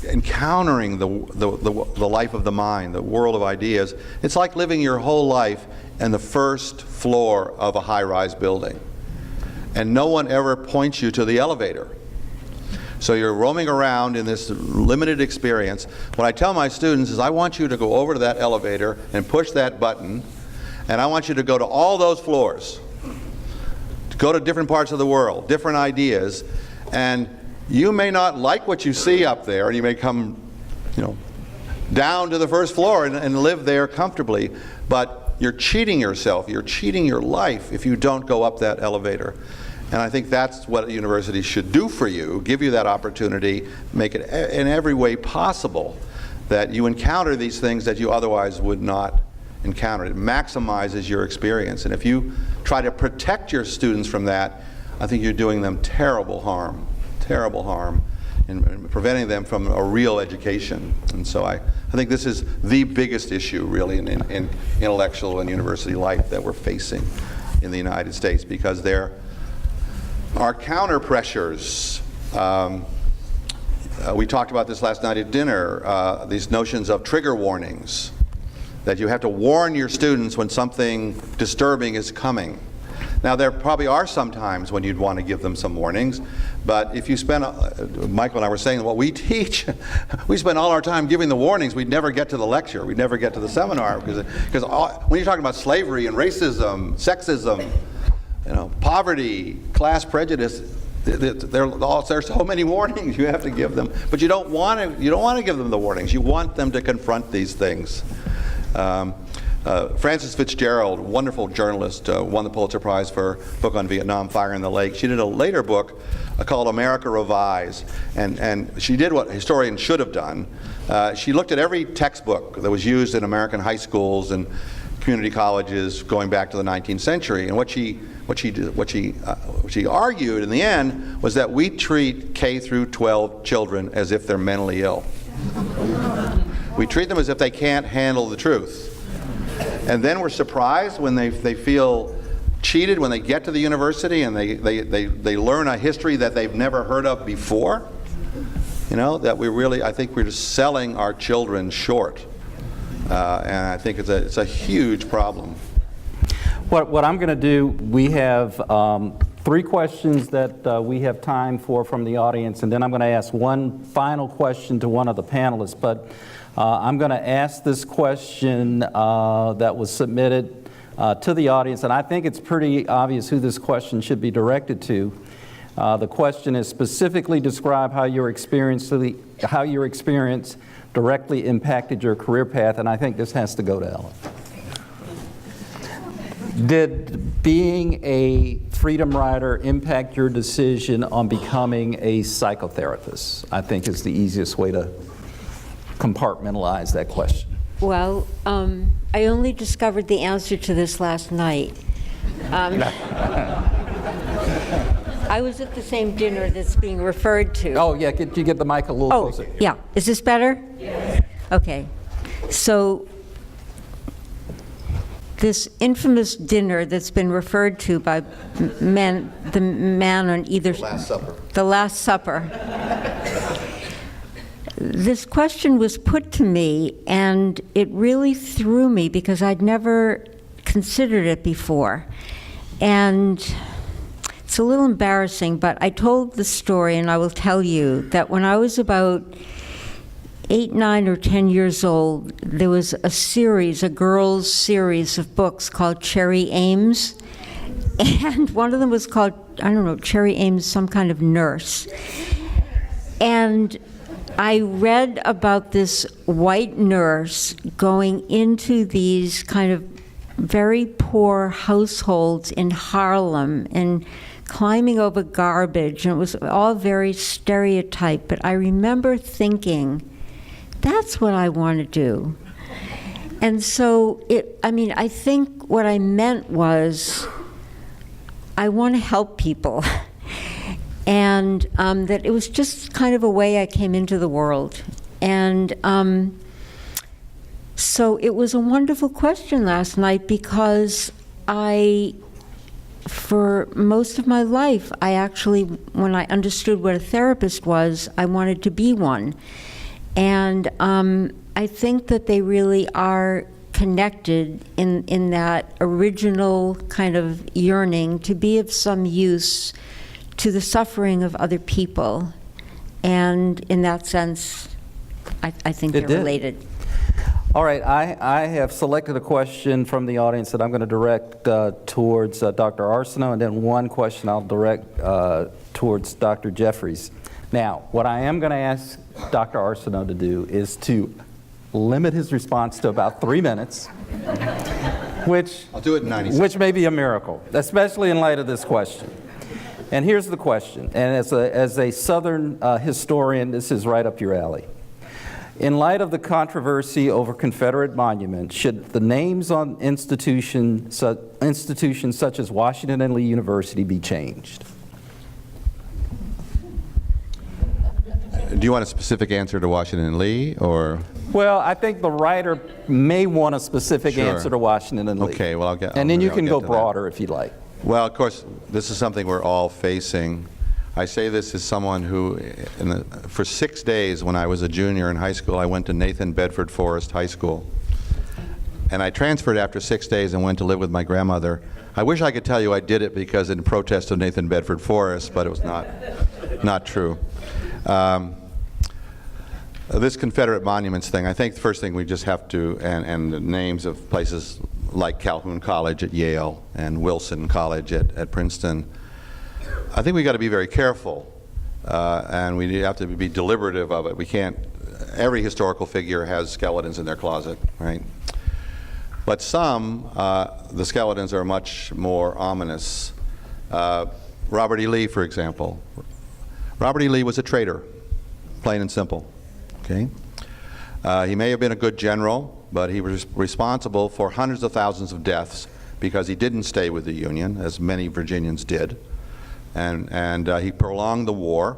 encountering the life of the mind, the world of ideas. It's like living your whole life in the first floor of a high-rise building, and no one ever points you to the elevator. So you're roaming around in this limited experience. What I tell my students is I want you to go over to that elevator and push that button, and I want you to go to all those floors, to go to different parts of the world, different ideas, and you may not like what you see up there, and you may come, you know, down to the first floor and live there comfortably, but you're cheating yourself, you're cheating your life if you don't go up that elevator. And I think that's what a university should do for you, give you that opportunity, make it in every way possible that you encounter these things that you otherwise would not encounter. It maximizes your experience. And if you try to protect your students from that, I think you're doing them terrible harm in preventing them from a real education. And so I think this is the biggest issue really in intellectual and university life that we're facing in the United States, because there are counter pressures. We talked about this last night at dinner, these notions of trigger warnings, that you have to warn your students when something disturbing is coming. Now, there probably are some times when you'd want to give them some warnings, but if you spend, Michael and I were saying, what we teach, we spend all our time giving the warnings, we'd never get to the lecture, we'd never get to the seminar, because when you're talking about slavery and racism, sexism, you know, poverty, class prejudice, there's so many warnings you have to give them, but you don't want to give them the warnings. You want them to confront these things. Frances Fitzgerald, wonderful journalist, won the Pulitzer Prize for a book on Vietnam, Fire in the Lake. She did a later book called America Revised, and she did what historians should have done. She looked at every textbook that was used in American high schools and community colleges going back to the 19th century, and what she argued in the end was that we treat K through 12 children as if they're mentally ill. We treat them as if they can't handle the truth. And then we're surprised when they feel cheated when they get to the university and they learn a history that they've never heard of before. You know, that I think we're just selling our children short. And I think it's a huge problem. What I'm going to do, we have 3 questions that we have time for from the audience, and then I'm going to ask one final question to one of the panelists. But I'm going to ask this question that was submitted to the audience, and I think it's pretty obvious who this question should be directed to. The question is, specifically describe how your experience directly impacted your career path, and I think this has to go to Ellen. Did being a freedom rider impact your decision on becoming a psychotherapist? I think is the easiest way to compartmentalize that question. Well, I only discovered the answer to this last night. I was at the same dinner that's being referred to. Oh, yeah, could you get the mic a little closer? Yeah. Is this better? Yes. Okay. So this infamous dinner that's been referred to by the man on either... Last Supper. The Last Supper. This question was put to me, and it really threw me because I'd never considered it before. And it's a little embarrassing, but I told the story, and I will tell you that when I was about 8, 9, or 10 years old, there was a girls' series of books called Cherry Ames, and one of them was called, I don't know, Cherry Ames, some kind of nurse. And I read about this white nurse going into these kind of very poor households in Harlem and climbing over garbage, and it was all very stereotyped, but I remember thinking, that's what I want to do. And so I think what I meant was, I want to help people. And that it was just kind of a way I came into the world. And so it was a wonderful question last night because for most of my life, I actually, when I understood what a therapist was, I wanted to be one. And I think that they really are connected in that original kind of yearning to be of some use to the suffering of other people. And in that sense, I think they're related. All right, I have selected a question from the audience that I'm going to direct towards Dr. Arsenault, and then one question I'll direct towards Dr. Jeffries. Now, what I am going to ask Dr. Arsenault to do is to limit his response to about 3 minutes, which I'll do it in 90 seconds. Which may be a miracle, especially in light of this question. And here's the question, and as a Southern historian, this is right up your alley. In light of the controversy over Confederate monuments, should the names on institutions such as Washington and Lee University be changed? Do you want a specific answer to Washington and Lee, or? Well, I think the writer may want a specific answer to Washington and Lee. Okay, well, and then you can go broader if you like. Well, of course, this is something we're all facing. I say this as someone who, for 6 days when I was a junior in high school, I went to Nathan Bedford Forrest High School. And I transferred after 6 days and went to live with my grandmother. I wish I could tell you I did it because in protest of Nathan Bedford Forrest, but it was not true. This Confederate monuments thing, I think the first thing we just have to, and the names of places like Calhoun College at Yale and Wilson College at Princeton, I think we got to be very careful, and we have to be deliberative of it. We can't, every historical figure has skeletons in their closet, right? But some, the skeletons are much more ominous. Robert E. Lee, for example. Robert E. Lee was a traitor, plain and simple, okay? He may have been a good general, but he was responsible for hundreds of thousands of deaths because he didn't stay with the Union, as many Virginians did. And he prolonged the war.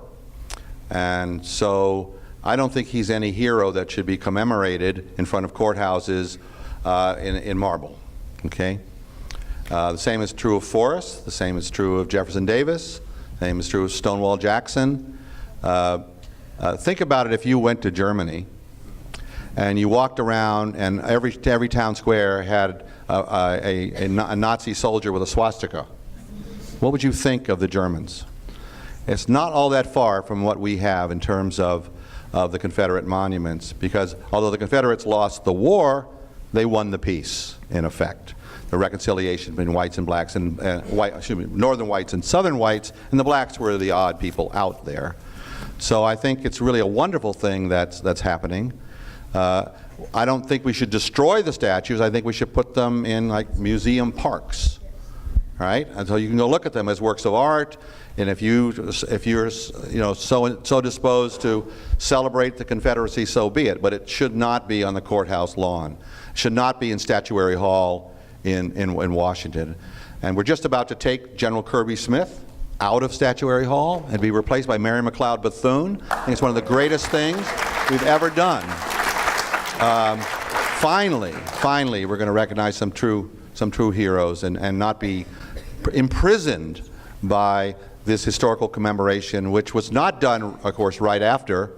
And so I don't think he's any hero that should be commemorated in front of courthouses in marble, okay? The same is true of Forrest. The same is true of Jefferson Davis. The same is true of Stonewall Jackson. Think about it if you went to Germany and you walked around and every town square had a Nazi soldier with a swastika. What would you think of the Germans? It's not all that far from what we have in terms of the Confederate monuments, because although the Confederates lost the war, they won the peace, in effect. The reconciliation between whites and blacks, and northern whites and southern whites, and the blacks were the odd people out there. So I think it's really a wonderful thing that's happening. I don't think we should destroy the statues. I think we should put them in like museum parks, right? And so you can go look at them as works of art. And if you're so disposed to celebrate the Confederacy, so be it. But it should not be on the courthouse lawn. It should not be in Statuary Hall in Washington. And we're just about to take General Kirby Smith out of Statuary Hall and be replaced by Mary McLeod Bethune. I think it's one of the greatest things we've ever done. Finally, we're going to recognize some true heroes and not be imprisoned by this historical commemoration, which was not done, of course, right after,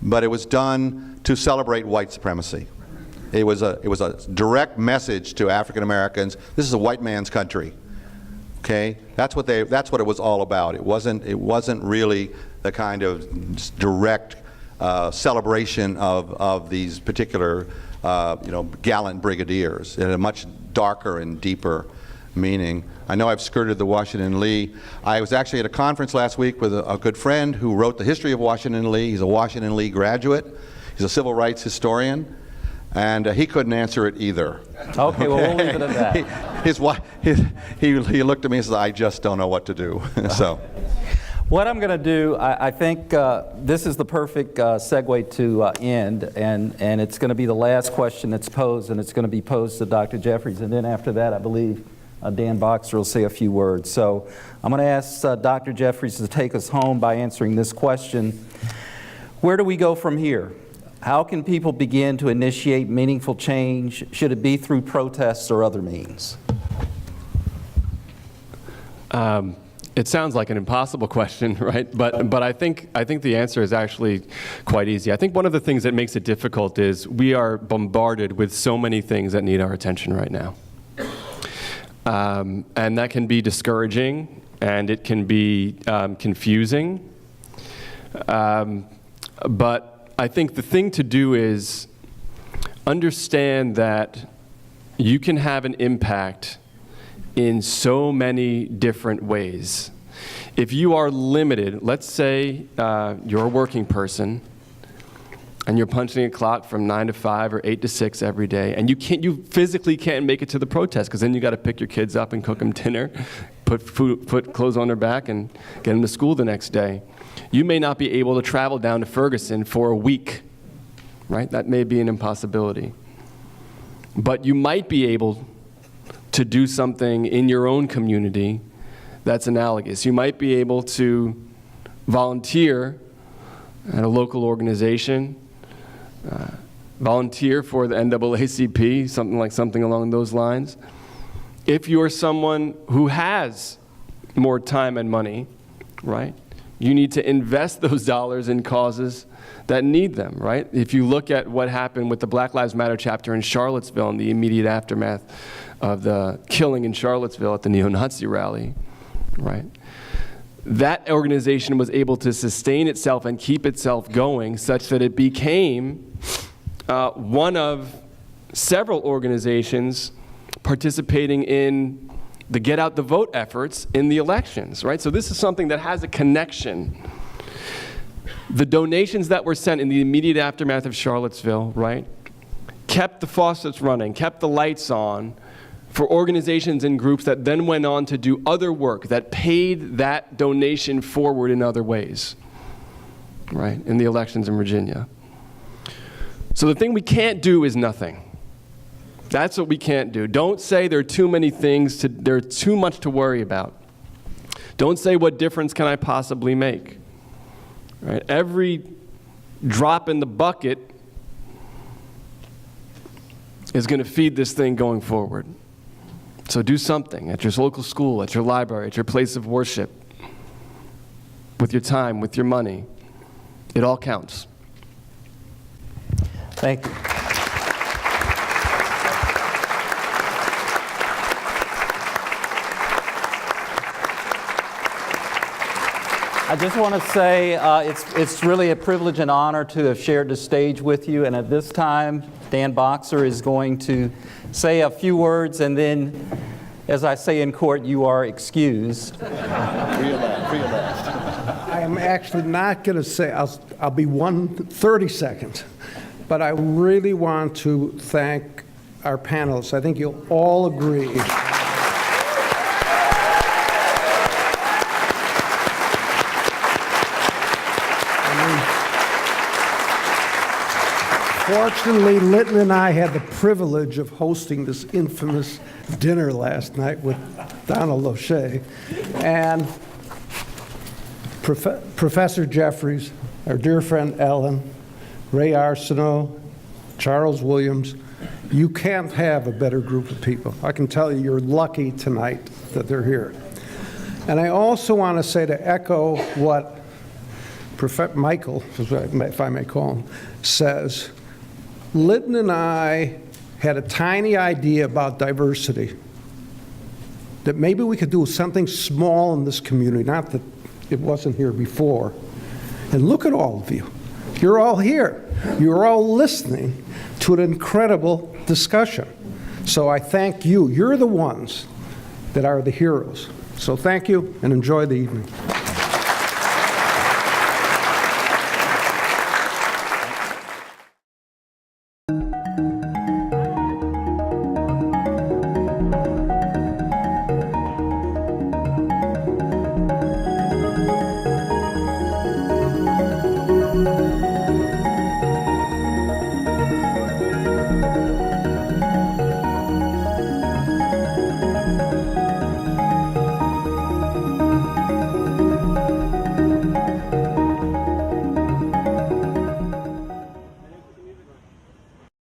but it was done to celebrate white supremacy. It was a direct message to African Americans. This is a white man's country. Okay, that's what it was all about. It wasn't really the kind of direct celebration of these particular gallant brigadiers. It had a much darker and deeper meaning. I know I've skirted the Washington Lee. I was actually at a conference last week with a good friend who wrote the history of Washington Lee. He's a Washington Lee graduate. He's a civil rights historian. And he couldn't answer it either. Okay, well, we'll leave it at that. He looked at me and said, I just don't know what to do. So, what I'm going to do, I think this is the perfect segue to end, and it's going to be the last question that's posed, and it's going to be posed to Dr. Jeffries. And then after that, I believe Dan Boxer will say a few words. So I'm going to ask Dr. Jeffries to take us home by answering this question. Where do we go from here? How can people begin to initiate meaningful change? Should it be through protests or other means? It sounds like an impossible question, right? But I think the answer is actually quite easy. I think one of the things that makes it difficult is we are bombarded with so many things that need our attention right now. And that can be discouraging, and it can be confusing. But I think the thing to do is understand that you can have an impact in so many different ways. If you are limited, let's say you're a working person and you're punching a clock from 9 to 5 or 8 to 6 every day, and you physically can't make it to the protest because then you got to pick your kids up and cook them dinner, put clothes on their back, and get them to school the next day. You may not be able to travel down to Ferguson for a week, right? That may be an impossibility. But you might be able to do something in your own community that's analogous. You might be able to volunteer at a local organization, volunteer for the NAACP, something along those lines. If you're someone who has more time and money, right? You need to invest those dollars in causes that need them, right? If you look at what happened with the Black Lives Matter chapter in Charlottesville in the immediate aftermath of the killing in Charlottesville at the neo-Nazi rally, right? That organization was able to sustain itself and keep itself going such that it became one of several organizations participating in the get out the vote efforts in the elections, right? So this is something that has a connection. The donations that were sent in the immediate aftermath of Charlottesville, right, kept the faucets running, kept the lights on for organizations and groups that then went on to do other work that paid that donation forward in other ways, right, in the elections in Virginia. So the thing we can't do is nothing. That's what we can't do. Don't say there are too many things, there's too much to worry about. Don't say what difference can I possibly make. Right? Every drop in the bucket is going to feed this thing going forward. So do something at your local school, at your library, at your place of worship, with your time, with your money. It all counts. Thank you. I just want to say it's really a privilege and honor to have shared the stage with you. And at this time, Dan Boxer is going to say a few words, and then, as I say in court, you are excused. I am actually not going to say, I'll be 30 seconds, but I really want to thank our panelists. I think you'll all agree. Fortunately, Litton and I had the privilege of hosting this infamous dinner last night with Donald O'Shea. And Professor Jeffries, our dear friend Ellen, Ray Arsenault, Charles Williams, you can't have a better group of people. I can tell you, you're lucky tonight that they're here. And I also want to say, to echo what Michael, if I may call him, says, Litton and I had a tiny idea about diversity, that maybe we could do something small in this community, not that it wasn't here before. And look at all of you. You're all here. You're all listening to an incredible discussion. So I thank you. You're the ones that are the heroes. So thank you, and enjoy the evening.